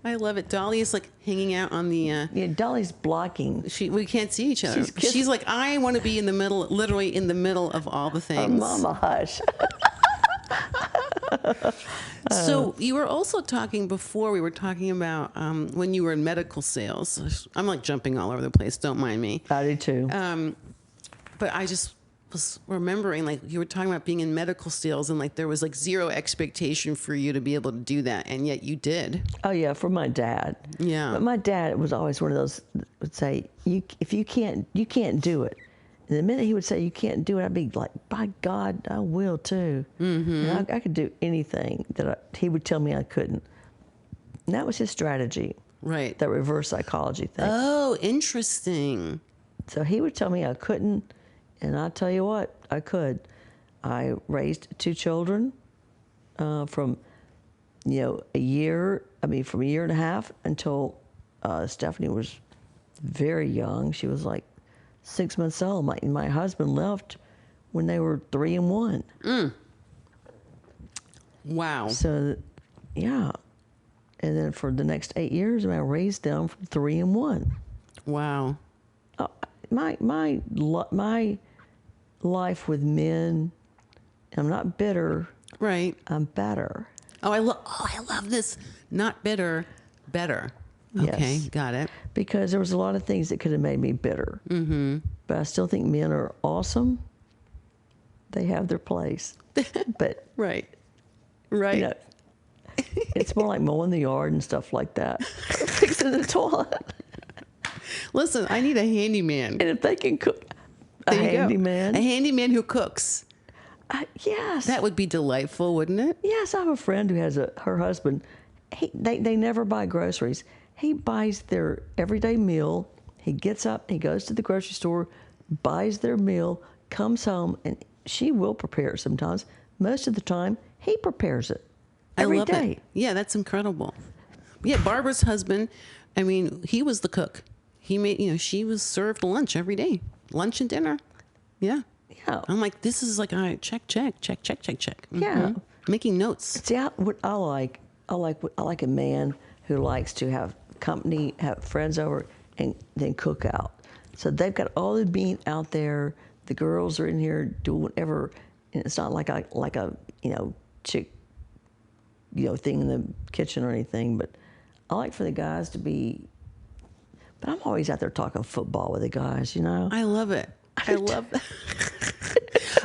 Speaker 1: I love it. Dolly is hanging out on the.
Speaker 2: Yeah, Dolly's blocking.
Speaker 1: We can't see each other. She's like, I want to be in the middle, literally in the middle of all the things.
Speaker 2: Mama, hush.
Speaker 1: So you were also talking before. We were talking about when you were in medical sales. I'm jumping all over the place. Don't mind me.
Speaker 2: I do too.
Speaker 1: But I just was remembering, you were talking about being in medical sales, and there was zero expectation for you to be able to do that, and yet you did.
Speaker 2: Oh yeah, for my dad.
Speaker 1: Yeah.
Speaker 2: But my dad was always one of those that would say, if you can't do it. And the minute he would say you can't do it, I'd be like, by God, I will too. Mm-hmm. And I could do anything that he would tell me I couldn't. And that was his strategy.
Speaker 1: Right.
Speaker 2: That reverse psychology thing.
Speaker 1: Oh, interesting.
Speaker 2: So he would tell me I couldn't, and I tell you what, I could. I raised 2 children from a year and a half until Stephanie was very young. She was 6 months old. My husband left when they were 3 and 1.
Speaker 1: Wow.
Speaker 2: So, yeah. And then for the next 8 years, I raised them from 3 and 1.
Speaker 1: Wow.
Speaker 2: My life with men, I'm not bitter.
Speaker 1: Right.
Speaker 2: I'm better.
Speaker 1: I love this. Not bitter, better. Okay,
Speaker 2: Yes.
Speaker 1: got it.
Speaker 2: Because there was a lot of things that could have made me bitter. Mm-hmm. But I still think men are awesome. They have their place. But,
Speaker 1: Right. Right.
Speaker 2: you know, it's more like mowing the yard and stuff like that. Fixing the toilet.
Speaker 1: Listen, I need a handyman.
Speaker 2: And if they can cook, a
Speaker 1: There you go.
Speaker 2: handyman.
Speaker 1: A handyman who cooks.
Speaker 2: Yes.
Speaker 1: That would be delightful, wouldn't it?
Speaker 2: Yes, I have a friend who has her husband. They never buy groceries. He buys their everyday meal. He gets up, he goes to the grocery store, buys their meal, comes home, and she will prepare it sometimes. Most of the time, he prepares it every
Speaker 1: I love
Speaker 2: day.
Speaker 1: it. Yeah, that's incredible. Yeah, Barbara's husband, I mean, he was the cook. He made, she was served lunch every day, lunch and dinner. Yeah.
Speaker 2: Yeah.
Speaker 1: I'm like, this is like, all right, check. Mm-hmm.
Speaker 2: Yeah.
Speaker 1: Making notes.
Speaker 2: See, what I like a man who likes to have company, have friends over, and then cook out. So they've got all the meat out there. The girls are in here doing whatever, and it's not like a chick, thing in the kitchen or anything. But I like for the guys to be. But I'm always out there talking football with the guys,
Speaker 1: I love it. I love that.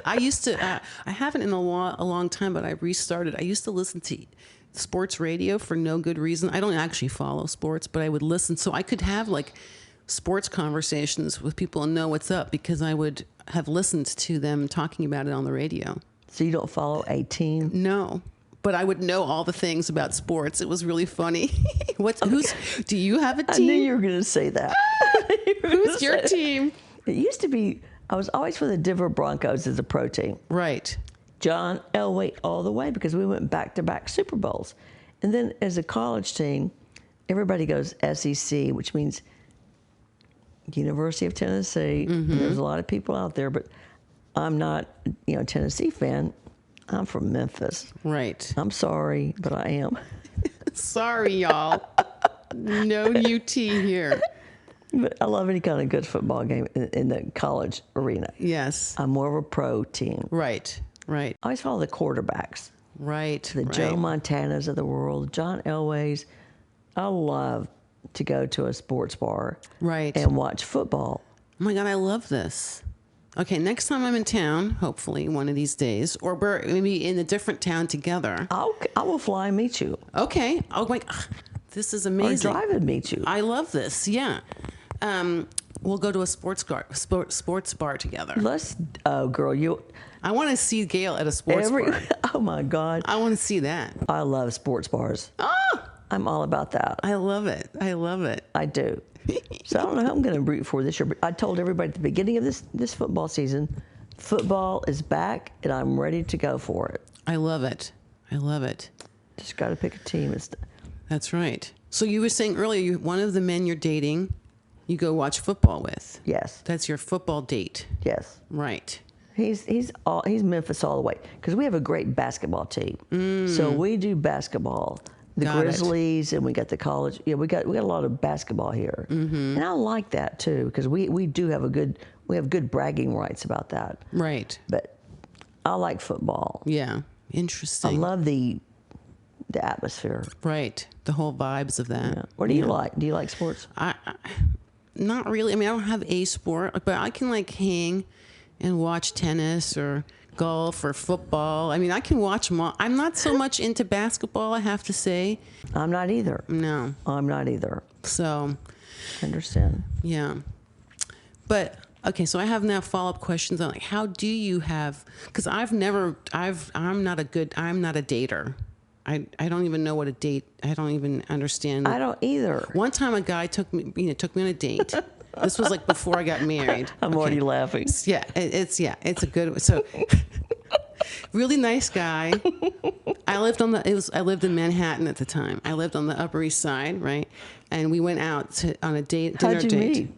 Speaker 1: I used to, I haven't in a long time, but I restarted. I used to listen to sports radio for no good reason. I don't actually follow sports, but I would listen so I could have like sports conversations with people and know what's up because I would have listened to them talking about it on the radio.
Speaker 2: So you don't follow a team?
Speaker 1: No, but I would know all the things about sports. It was really funny. Do you have a team?
Speaker 2: I knew you were going to say that.
Speaker 1: Who's your team?
Speaker 2: It used to be, I was always for the Denver Broncos as a pro team.
Speaker 1: Right.
Speaker 2: John Elway all the way because we went back-to-back Super Bowls. And then as a college team, everybody goes SEC, which means University of Tennessee. Mm-hmm. And there's a lot of people out there, but I'm not, a Tennessee fan. I'm from Memphis.
Speaker 1: Right.
Speaker 2: I'm sorry, but I am.
Speaker 1: Sorry, y'all. No UT here.
Speaker 2: But I love any kind of good football game in the college arena.
Speaker 1: Yes.
Speaker 2: I'm more of a pro team.
Speaker 1: Right.
Speaker 2: I always follow the quarterbacks.
Speaker 1: Right.
Speaker 2: The Joe Montanas of the world, John Elways. I love to go to a sports bar and watch football.
Speaker 1: Oh my God, I love this. Okay, next time I'm in town, hopefully one of these days, or we're maybe in a different town together.
Speaker 2: I will fly and meet you.
Speaker 1: Okay. Oh my, this is amazing.
Speaker 2: Or drive and meet you.
Speaker 1: I love this. Yeah. We'll go to a sports bar together.
Speaker 2: Girl,
Speaker 1: I want to see Gale at a sports bar.
Speaker 2: Oh my God.
Speaker 1: I want to see that.
Speaker 2: I love sports bars.
Speaker 1: Oh,
Speaker 2: I'm all about that.
Speaker 1: I love it.
Speaker 2: I do. So I don't know who I'm going to root for this year, but I told everybody at the beginning of this football season, football is back and I'm ready to go for it.
Speaker 1: I love it.
Speaker 2: Just got to pick a team.
Speaker 1: That's right. So you were saying earlier, one of the men you're dating, you go watch football with.
Speaker 2: Yes.
Speaker 1: That's your football date.
Speaker 2: Yes.
Speaker 1: Right.
Speaker 2: He's Memphis all the way because we have a great basketball team. So we do basketball. The Grizzlies and we got the college. Yeah, we got a lot of basketball here, and I like that too because we do have we have good bragging rights about that.
Speaker 1: Right.
Speaker 2: But I like football.
Speaker 1: Yeah. Interesting.
Speaker 2: I love the atmosphere.
Speaker 1: Right. The whole vibes of that.
Speaker 2: Yeah. What do you like? Do you like sports?
Speaker 1: I not really. I mean, I don't have a sport, but I can like hang and watch tennis or golf or football. I mean, I can watch them all. I'm not so much into basketball, I have to say.
Speaker 2: I'm not either.
Speaker 1: No.
Speaker 2: I'm not either.
Speaker 1: So.
Speaker 2: I understand.
Speaker 1: Yeah. But, okay, so I have now follow-up questions on like, how do you have, because I'm not a dater. I don't even know what a date, I don't even understand.
Speaker 2: I don't either.
Speaker 1: One time a guy took me on a date. This was like before I got married.
Speaker 2: I'm already laughing.
Speaker 1: Yeah, it's a good one. So, really nice guy. I lived in Manhattan at the time. I lived on the Upper East Side, right? And we went out on a dinner date.
Speaker 2: How'd you meet?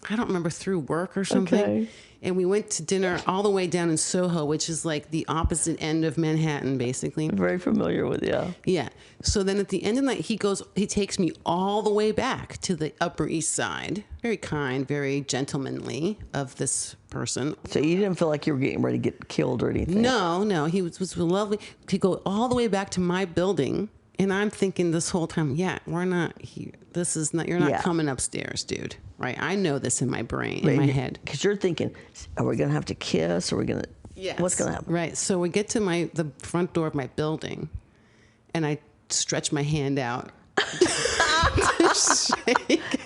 Speaker 1: I don't remember, through work or something. Okay. And we went to dinner all the way down in Soho, which is like the opposite end of Manhattan, basically.
Speaker 2: I'm very familiar with, yeah.
Speaker 1: Yeah. So then at the end of the night, he takes me all the way back to the Upper East Side. Very kind, very gentlemanly of this person.
Speaker 2: So you didn't feel like you were getting ready to get killed or anything?
Speaker 1: No. He was lovely. He'd go all the way back to my building, And I'm thinking this whole time, yeah, we're not here. This is not, you're not
Speaker 2: Yeah.
Speaker 1: coming upstairs, dude. Right? I know this in my brain, in my head.
Speaker 2: Because you're thinking, are we going to have to kiss? Or are we going to,
Speaker 1: Yes.
Speaker 2: what's going to happen?
Speaker 1: Right. So we get to the front door of my building, and I stretch my hand out.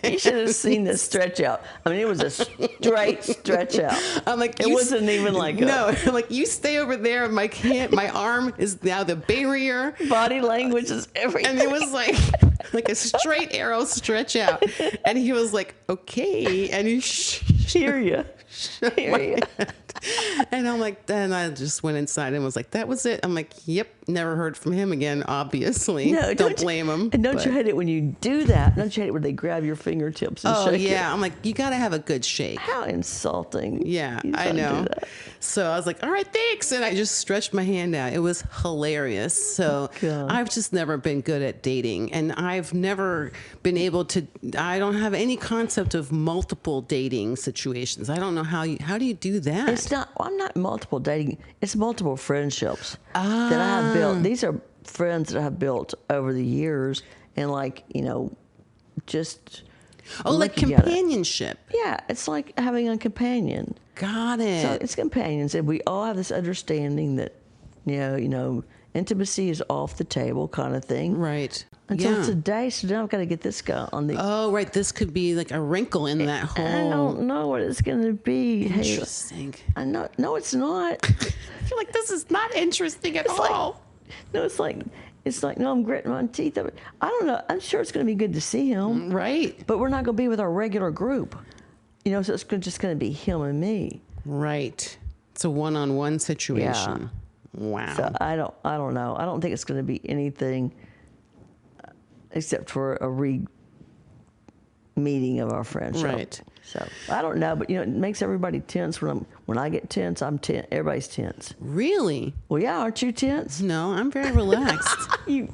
Speaker 2: You should have seen this stretch out. I mean, it was a straight stretch out.
Speaker 1: I'm like,
Speaker 2: it wasn't even like
Speaker 1: no. I'm like, you stay over there. My arm is now the barrier.
Speaker 2: Body language is everything.
Speaker 1: And it was like a straight arrow stretch out. And he was like, okay. And he
Speaker 2: hear you. Hear you.
Speaker 1: And I'm like, then I just went inside and was like, that was it. I'm like, yep, never heard from him again, obviously.
Speaker 2: No,
Speaker 1: don't blame him.
Speaker 2: And don't you hate it when you do that? Don't you hate it when they grab your fingertips and shake
Speaker 1: yeah.
Speaker 2: it?
Speaker 1: I'm like, you got to have a good shake.
Speaker 2: How insulting.
Speaker 1: Yeah,
Speaker 2: You
Speaker 1: I
Speaker 2: don't do
Speaker 1: know.
Speaker 2: that.
Speaker 1: So I was like, all right, thanks. And I just stretched my hand out. It was hilarious. So
Speaker 2: God.
Speaker 1: I've just never been good at dating. And I've never been able to, I don't have any concept of multiple dating situations. I don't know how do you do that?
Speaker 2: It's not, I'm not multiple dating. It's multiple friendships that I have built. These are friends that I have built over the years. And just.
Speaker 1: Like
Speaker 2: looking at it.
Speaker 1: companionship.
Speaker 2: Yeah, it's like having a companion.
Speaker 1: Got it.
Speaker 2: So it's companions, and we all have this understanding that, intimacy is off the table, kind of thing.
Speaker 1: Right.
Speaker 2: Until today, so now I've got to get this guy on the.
Speaker 1: Oh, right. This could be like a wrinkle in that whole.
Speaker 2: I don't know what it's going to be.
Speaker 1: Interesting.
Speaker 2: Hey, I know. No, it's not.
Speaker 1: I feel like this is not interesting at all.
Speaker 2: It's like no, I'm gritting my teeth. I don't know. I'm sure it's going to be good to see him.
Speaker 1: Right.
Speaker 2: But we're not going to be with our regular group. So it's just going to be him and me.
Speaker 1: Right. It's a one-on-one situation.
Speaker 2: Yeah.
Speaker 1: Wow.
Speaker 2: So I don't know. I don't think it's going to be anything except for a meeting of our friendship.
Speaker 1: Right.
Speaker 2: So I don't know, but it makes everybody tense. When I get tense, I'm tense. Everybody's tense.
Speaker 1: Really?
Speaker 2: Well, yeah, aren't you tense?
Speaker 1: No, I'm very relaxed.
Speaker 2: You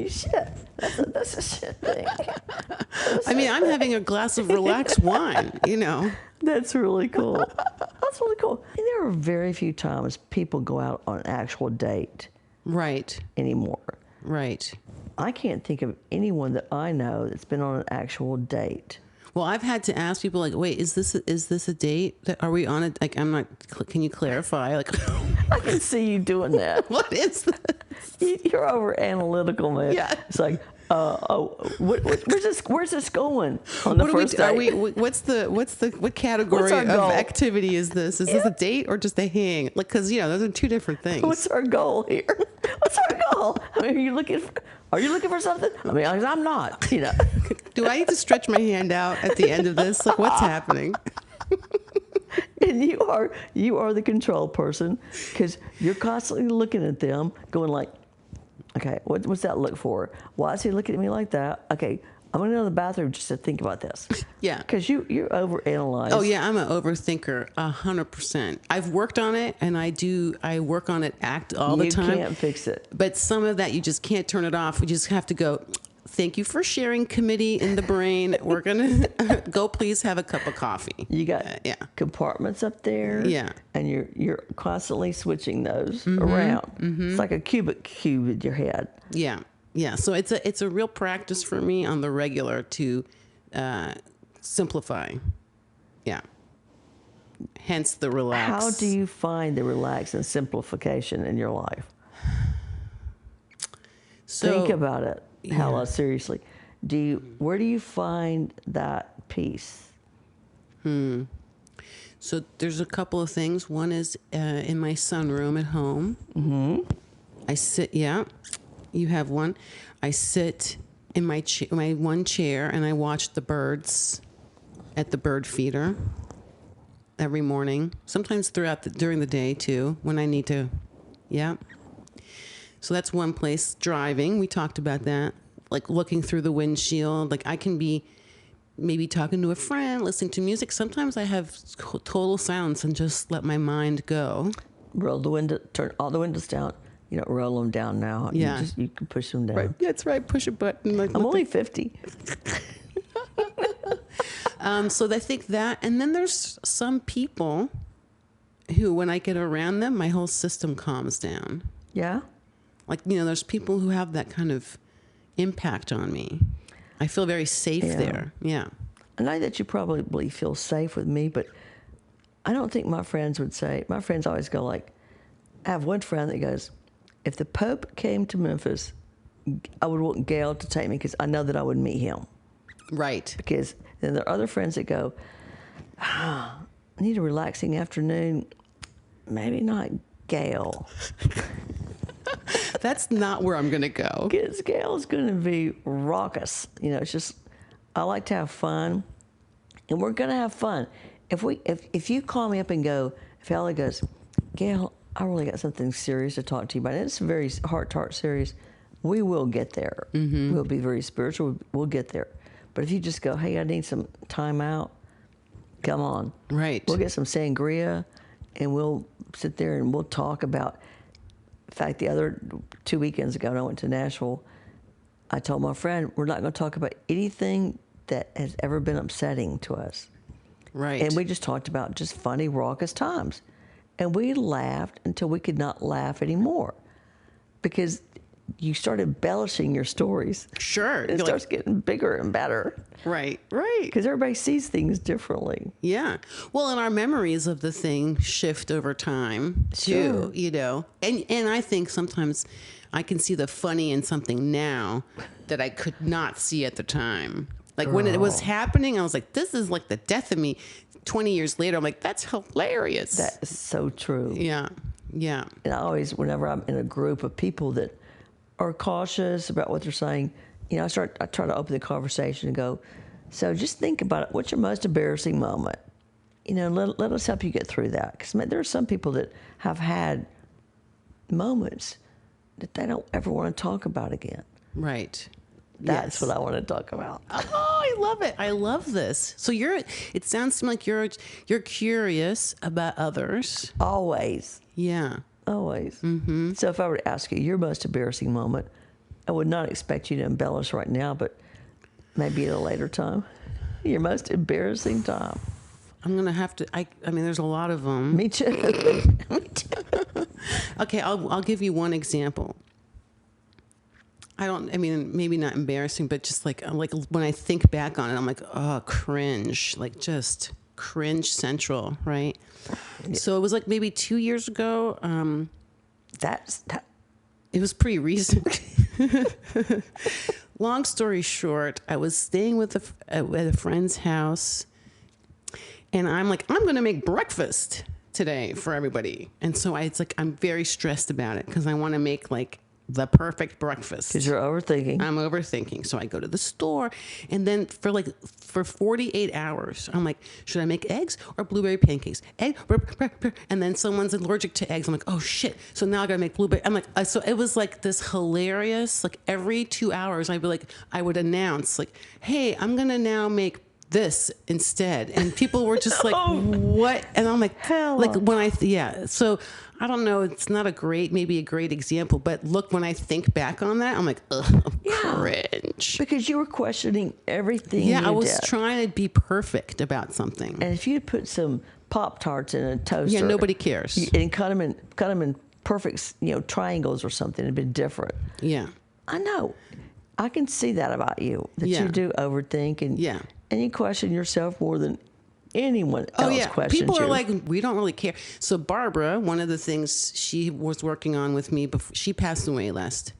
Speaker 2: shit. That's a shit thing.
Speaker 1: I mean, I'm having a glass of relaxed wine,
Speaker 2: That's really cool. That's really cool. And there are very few times people go out on an actual date
Speaker 1: Right.
Speaker 2: anymore.
Speaker 1: Right.
Speaker 2: I can't think of anyone that I know that's been on an actual date.
Speaker 1: Well, I've had to ask people like, wait, is this a date? Are we on it? Like, I'm not, can you clarify? Like,
Speaker 2: I can see you doing that.
Speaker 1: what is this?
Speaker 2: You're over analytical, man.
Speaker 1: Yeah.
Speaker 2: It's like, where's this going on the first date?
Speaker 1: What category
Speaker 2: our
Speaker 1: of
Speaker 2: goal?
Speaker 1: activity is this? Is this a date or just a hang? Like, cause those are two different things.
Speaker 2: What's our goal here? What's our goal? I mean, are you looking for something? I mean, I'm not,
Speaker 1: Do I need to stretch my hand out at the end of this? Like, what's happening?
Speaker 2: And you are the control person because you're constantly looking at them going like, okay, what's that look for? Why is he looking at me like that? Okay, I'm going to go to the bathroom just to think about this.
Speaker 1: Yeah.
Speaker 2: Because you overanalyze.
Speaker 1: Oh yeah, I'm an overthinker, 100%. I've worked on it, and I work on it all the time.
Speaker 2: You can't fix it.
Speaker 1: But some of that, you just can't turn it off. We just have to go, thank you for sharing, committee in the brain. We're going to go please have a cup of coffee.
Speaker 2: You got compartments up there.
Speaker 1: Yeah.
Speaker 2: And you're constantly switching those around. Mm-hmm. It's like a cubic cube in your head.
Speaker 1: Yeah. Yeah. So it's a real practice for me on the regular to simplify. Yeah. Hence the relax.
Speaker 2: How do you find the relax and simplification in your life?
Speaker 1: So,
Speaker 2: think about it, Hella, seriously. Where do you find that peace?
Speaker 1: So there's a couple of things. One is in my sunroom at home. Mm-hmm. I sit, you have one. I sit in my one chair and I watch the birds at the bird feeder every morning. Sometimes during the day too, when I need to. Yeah. So that's one place. Driving, we talked about that. Like looking through the windshield. Like I can be maybe talking to a friend, listening to music. Sometimes I have total silence and just let my mind go.
Speaker 2: Roll the window, turn all the windows down. You don't roll them down now.
Speaker 1: Yeah.
Speaker 2: You can push them down.
Speaker 1: Right. That's right. Push a button. Like,
Speaker 2: I'm only 50.
Speaker 1: So I think that, and then there's some people who, when I get around them, my whole system calms down.
Speaker 2: Yeah?
Speaker 1: Like, there's people who have that kind of impact on me. I feel very safe there. Yeah.
Speaker 2: I know that you probably feel safe with me, but I don't think my friends would say, my friends always go like, I have one friend that goes, if the Pope came to Memphis, I would want Gale to take me because I know that I would meet him.
Speaker 1: Right.
Speaker 2: Because then there are other friends that go, I need a relaxing afternoon. Maybe not Gale.
Speaker 1: That's not where I'm going to go.
Speaker 2: Because Gale's going to be raucous. It's just, I like to have fun, and we're going to have fun. If you call me up and go, if Hella goes, Gale, I really got something serious to talk to you about, and it's very heart-to-heart serious, we will get there. Mm-hmm. We'll be very spiritual. We'll get there. But if you just go, hey, I need some time out, come on.
Speaker 1: Right.
Speaker 2: We'll get some sangria, and we'll sit there and we'll talk about. In fact, the other 2 weekends ago, when I went to Nashville, I told my friend, we're not going to talk about anything that has ever been upsetting to us.
Speaker 1: Right.
Speaker 2: And we just talked about just funny, raucous times. And we laughed until we could not laugh anymore. Because you start embellishing your stories.
Speaker 1: Sure.
Speaker 2: It starts getting bigger and better.
Speaker 1: Right, right.
Speaker 2: Because everybody sees things differently.
Speaker 1: Yeah. Well, and our memories of the thing shift over time, too,
Speaker 2: Sure.
Speaker 1: And I think sometimes I can see the funny in something now that I could not see at the time. Like when it was happening, I was like, this is like the death of me. 20 years later, I'm like, that's hilarious.
Speaker 2: That is so true.
Speaker 1: Yeah, yeah.
Speaker 2: And I always, whenever I'm in a group of people that are cautious about what they're saying, I try to open the conversation and go, so just think about it. What's your most embarrassing moment? Let us help you get through that. Because there are some people that have had moments that they don't ever want to talk about again.
Speaker 1: Right.
Speaker 2: That's what I want to talk about.
Speaker 1: Oh, I love it. I love this. So it sounds to me like you're curious about others.
Speaker 2: Always.
Speaker 1: Yeah.
Speaker 2: Always. Mm-hmm. So if I were to ask you your most embarrassing moment, I would not expect you to embellish right now, but maybe at a later time. Your most embarrassing time.
Speaker 1: I'm going to have to, I mean, there's a lot of them.
Speaker 2: Me too. Me too.
Speaker 1: Okay, I'll give you one example. Maybe not embarrassing, but just like when I think back on it, I'm like, oh, cringe. Like just cringe central, right? Yeah. So it was like maybe 2 years ago. It was pretty recent. Long story short, I was staying at a friend's house, and I'm like, I'm going to make breakfast today for everybody. And so I'm very stressed about it because I want to make like the perfect breakfast.
Speaker 2: Because you're overthinking.
Speaker 1: I'm overthinking. So I go to the store, and then for 48 hours, I'm like, should I make eggs or blueberry pancakes? And then someone's allergic to eggs. I'm like, oh shit. So now I gotta make blueberry. I'm like, so it was like this hilarious, like every 2 hours, I would announce like, hey, I'm gonna now make this instead. And people were just like, what? And I'm like,
Speaker 2: Hell.
Speaker 1: Like so I don't know, it's not maybe a great example, but look, when I think back on that, I'm like, ugh, cringe.
Speaker 2: Because you were questioning everything.
Speaker 1: Yeah, I was trying to be perfect about something.
Speaker 2: And if you put some Pop-Tarts in a toaster.
Speaker 1: Yeah, nobody cares.
Speaker 2: And cut them in perfect, triangles or something, it'd be different.
Speaker 1: Yeah.
Speaker 2: I know. I can see that about you, that you do overthink and you question yourself more than anyone else questions
Speaker 1: people are
Speaker 2: you.
Speaker 1: like, we don't really care. So Barbara, one of the things she was working on with me before she passed away last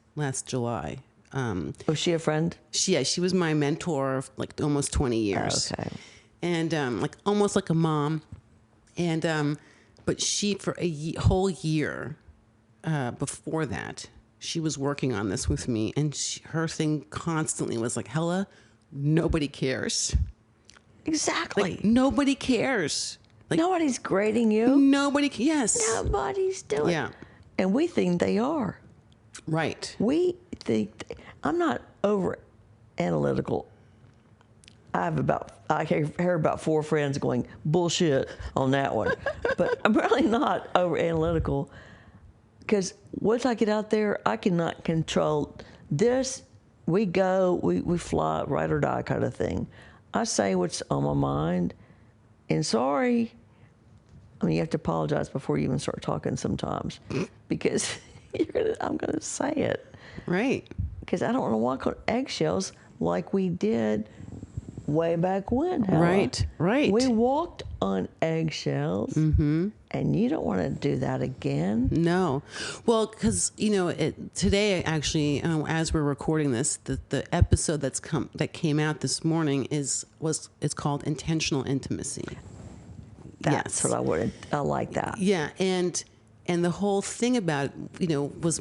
Speaker 1: July.
Speaker 2: Was she a friend?
Speaker 1: She was my mentor of like almost 20 years.
Speaker 2: Okay.
Speaker 1: And like almost like a mom. And but she for a whole year before that, she was working on this with me, and her thing constantly was like, Hella, nobody cares.
Speaker 2: Exactly.
Speaker 1: Like, nobody cares. Like,
Speaker 2: nobody's grading you.
Speaker 1: Yes.
Speaker 2: Nobody's doing it.
Speaker 1: Yeah.
Speaker 2: And we think they are.
Speaker 1: Right.
Speaker 2: We think, I'm not over analytical. I hear about 4 friends going, bullshit on that one. But I'm really not over analytical, because once I get out there, I cannot control this. We go, we fly, ride or die kind of thing. I say what's on my mind, and sorry. I mean, you have to apologize before you even start talking sometimes, because I'm gonna say it.
Speaker 1: Right.
Speaker 2: Because I don't want to walk on eggshells like we did way back when. Hella.
Speaker 1: Right. Right.
Speaker 2: We walked on eggshells, and you don't want to do that again.
Speaker 1: No. Well, because, today, actually, as we're recording this, the episode that came out this morning it's called Intentional Intimacy.
Speaker 2: That's what I wanted. I like that.
Speaker 1: Yeah. And the whole thing about it, it was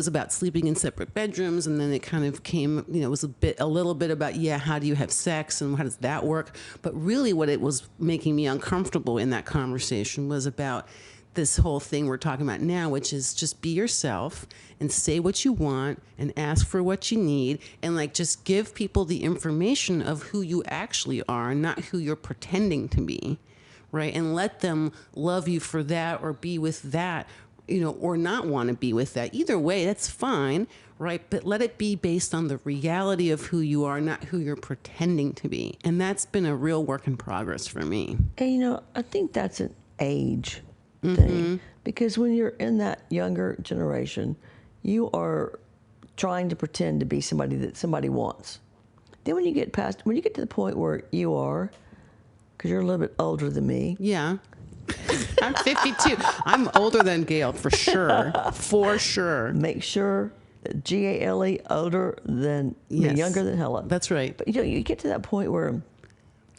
Speaker 1: about sleeping in separate bedrooms. And then it kind of came, it was a little bit about, how do you have sex and how does that work? But really what it was making me uncomfortable in that conversation was about this whole thing we're talking about now, which is just be yourself and say what you want and ask for what you need. And just give people the information of who you actually are, not who you're pretending to be. Right. And let them love you for that or be with that, or not want to be with that. Either way, that's fine. Right. But let it be based on the reality of who you are, not who you're pretending to be. And that's been a real work in progress for me.
Speaker 2: And, I think that's an age thing. Because when you're in that younger generation, you are trying to pretend to be somebody that somebody wants. Then when you get to the point where you are, because you're a little bit older than me.
Speaker 1: Yeah. I'm 52. I'm older than Gale, for sure. For sure.
Speaker 2: Make sure that Gale older than, younger than Hella.
Speaker 1: That's right.
Speaker 2: But, you get to that point where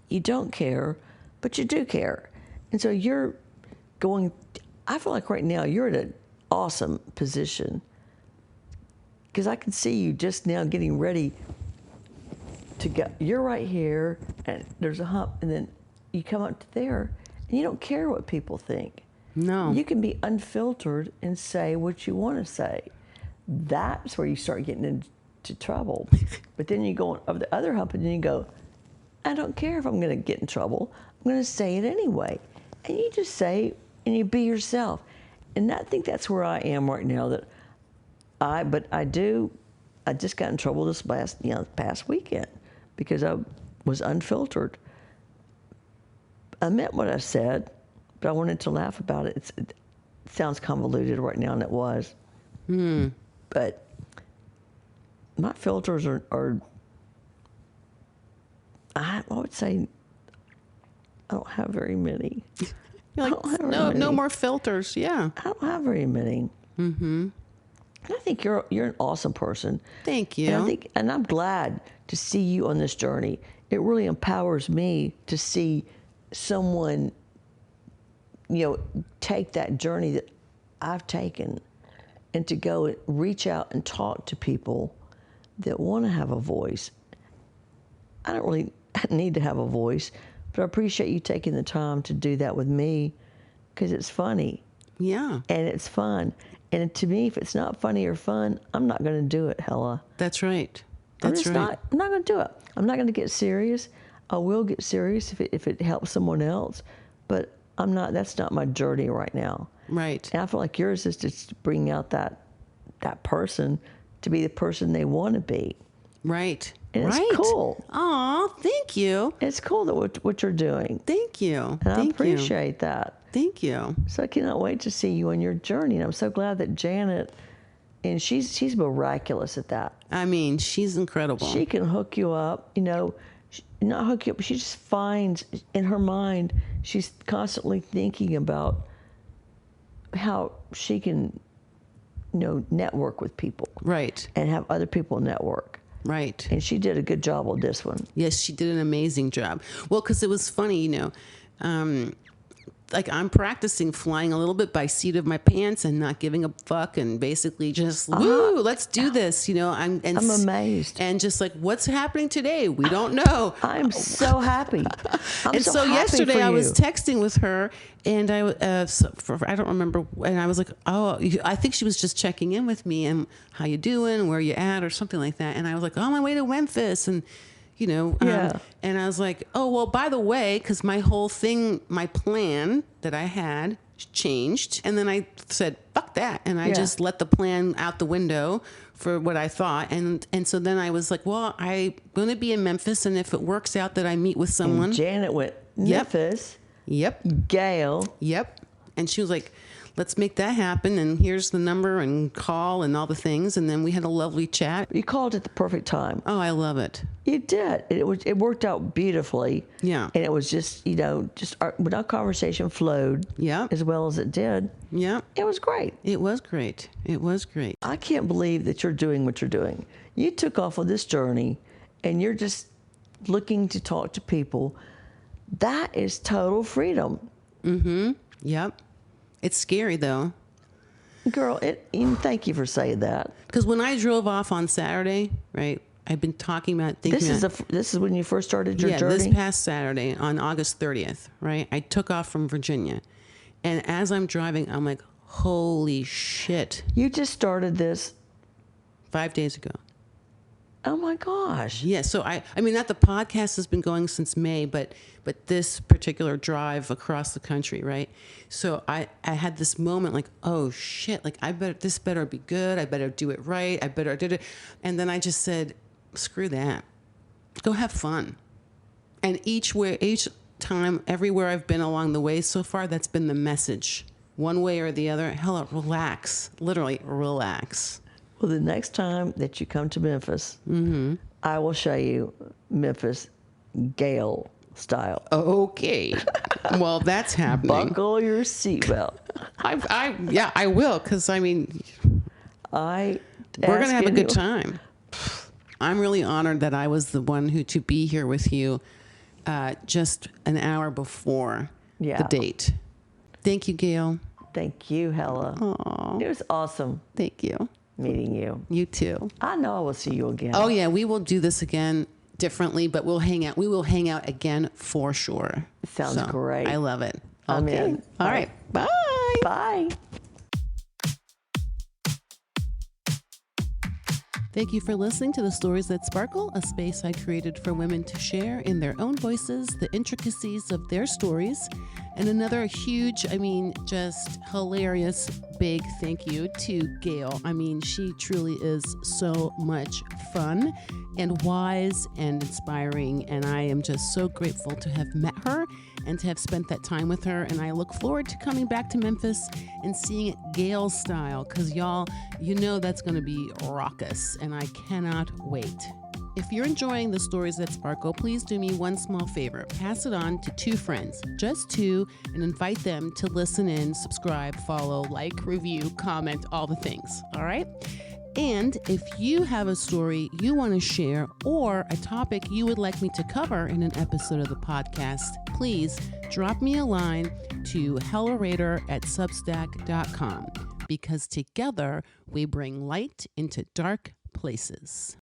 Speaker 2: you don't care, but you do care. And so you're going, I feel like right now you're in an awesome position. Because I can see you just now getting ready to go. You're right here, and there's a hump, and then you come up to there, and you don't care what people think.
Speaker 1: No.
Speaker 2: You can be unfiltered and say what you want to say. That's where you start getting into trouble. But then you go over the other hump, and then you go, I don't care if I'm going to get in trouble. I'm going to say it anyway. And you just say, and you be yourself. And I think that's where I am right now. I just got in trouble this past weekend because I was unfiltered. I meant what I said, but I wanted to laugh about it. It sounds convoluted right now, and it was. But my filters are I would say I don't have very many.
Speaker 1: You're like, no more filters. Yeah.
Speaker 2: I don't have very many. And I think you're an awesome person.
Speaker 1: Thank you.
Speaker 2: And I'm glad to see you on this journey. It really empowers me to see someone, take that journey that I've taken and to go and reach out and talk to people that want to have a voice. I don't really need to have a voice, but I appreciate you taking the time to do that with me because it's funny.
Speaker 1: Yeah.
Speaker 2: And it's fun. And to me, if it's not funny or fun, I'm not going to do it, Hella.
Speaker 1: That's right.
Speaker 2: I'm not going to do it. I'm not going to get serious. I will get serious if it helps someone else, but I'm not. That's not my journey right now.
Speaker 1: Right.
Speaker 2: And I feel like yours is to bring out that person to be the person they want to be.
Speaker 1: Right.
Speaker 2: And it's cool.
Speaker 1: Aw, thank you.
Speaker 2: It's cool that what you're doing.
Speaker 1: Thank you.
Speaker 2: And I appreciate that.
Speaker 1: Thank you.
Speaker 2: So I cannot wait to see you on your journey. And I'm so glad that Janet, and she's miraculous at that.
Speaker 1: I mean, she's incredible.
Speaker 2: She can hook you up, not hook you up, but she just finds in her mind, she's constantly thinking about how she can, network with people. Right. And have other people network.
Speaker 1: Right.
Speaker 2: And she did a good job on this one.
Speaker 1: Yes, she did an amazing job. Well, because it was funny, I'm practicing flying a little bit by seat of my pants and not giving a fuck and basically just, woo, let's do this, I'm
Speaker 2: amazed.
Speaker 1: And just like, what's happening today? We don't know.
Speaker 2: I'm so happy.
Speaker 1: So yesterday I was texting with her and I don't remember. And I was like, oh, I think she was just checking in with me and how you doing, where you at or something like that. And I was like, on my way to Memphis. And and I was like, oh, well, by the way, because my whole thing, my plan that I had changed. And then I said, fuck that. And I just let the plan out the window for what I thought. And so then I was like, well, I'm going to be in Memphis. And if it works out that I meet with someone.
Speaker 2: And Janet went, Memphis.
Speaker 1: Yep.
Speaker 2: Gale.
Speaker 1: Yep. And she was like, let's make that happen. And here's the number and call and all the things. And then we had a lovely chat.
Speaker 2: You called at the perfect time.
Speaker 1: Oh, I love it.
Speaker 2: You did. It worked out beautifully.
Speaker 1: Yeah.
Speaker 2: And it was just, when our conversation flowed as well as it did.
Speaker 1: Yeah.
Speaker 2: It was great.
Speaker 1: It was great. It was great.
Speaker 2: I can't believe that you're doing what you're doing. You took off on this journey and you're just looking to talk to people. That is total freedom.
Speaker 1: Mm-hmm. Yep. It's scary, though.
Speaker 2: Girl, thank you for saying that.
Speaker 1: Because when I drove off on Saturday, right, I've been talking about thinking
Speaker 2: this is when you first started your journey?
Speaker 1: Yeah, this past Saturday on August 30th, right? I took off from Virginia. And as I'm driving, I'm like, holy shit.
Speaker 2: You just started this
Speaker 1: 5 days ago.
Speaker 2: Oh my gosh.
Speaker 1: Yeah, so I mean, not the podcast has been going since May, but this particular drive across the country, right? So I had this moment like, oh shit, like this better be good. I better do it right. I better did it. And then I just said, screw that. Go have fun. And each time, everywhere I've been along the way so far, that's been the message. One way or the other, hella relax. Literally relax.
Speaker 2: Well, the next time that you come to Memphis, I will show you Memphis Gale style.
Speaker 1: Okay. Well, that's happening.
Speaker 2: Buckle your seatbelt.
Speaker 1: I will, because I mean, we're going to have a good time. I'm really honored that I was the one to be here with you just an hour before the date. Thank you, Gale.
Speaker 2: Thank you, Hella.
Speaker 1: Aww.
Speaker 2: It was awesome.
Speaker 1: Thank you.
Speaker 2: Meeting you.
Speaker 1: You too.
Speaker 2: I know I will see you again.
Speaker 1: Oh yeah, we will do this again differently, but we'll hang out. We will hang out again for sure.
Speaker 2: Sounds great.
Speaker 1: I love it.
Speaker 2: I'm
Speaker 1: okay.
Speaker 2: in.
Speaker 1: All right. Bye.
Speaker 2: Bye.
Speaker 1: Thank you for listening to The Stories That Sparkle, a space I created for women to share in their own voices the intricacies of their stories. And another huge, just hilarious, big thank you to Gale. She truly is so much fun and wise and inspiring. And I am just so grateful to have met her and to have spent that time with her. And I look forward to coming back to Memphis and seeing it Gale style, because y'all, that's going to be raucous, and I cannot wait. If you're enjoying The Stories That Sparkle, please do me one small favor. Pass it on to 2 friends, just 2, and invite them to listen in, subscribe, follow, like, review, comment, all the things. All right? And if you have a story you want to share or a topic you would like me to cover in an episode of the podcast, please drop me a line to hellarader@substack.com, because together we bring light into dark places.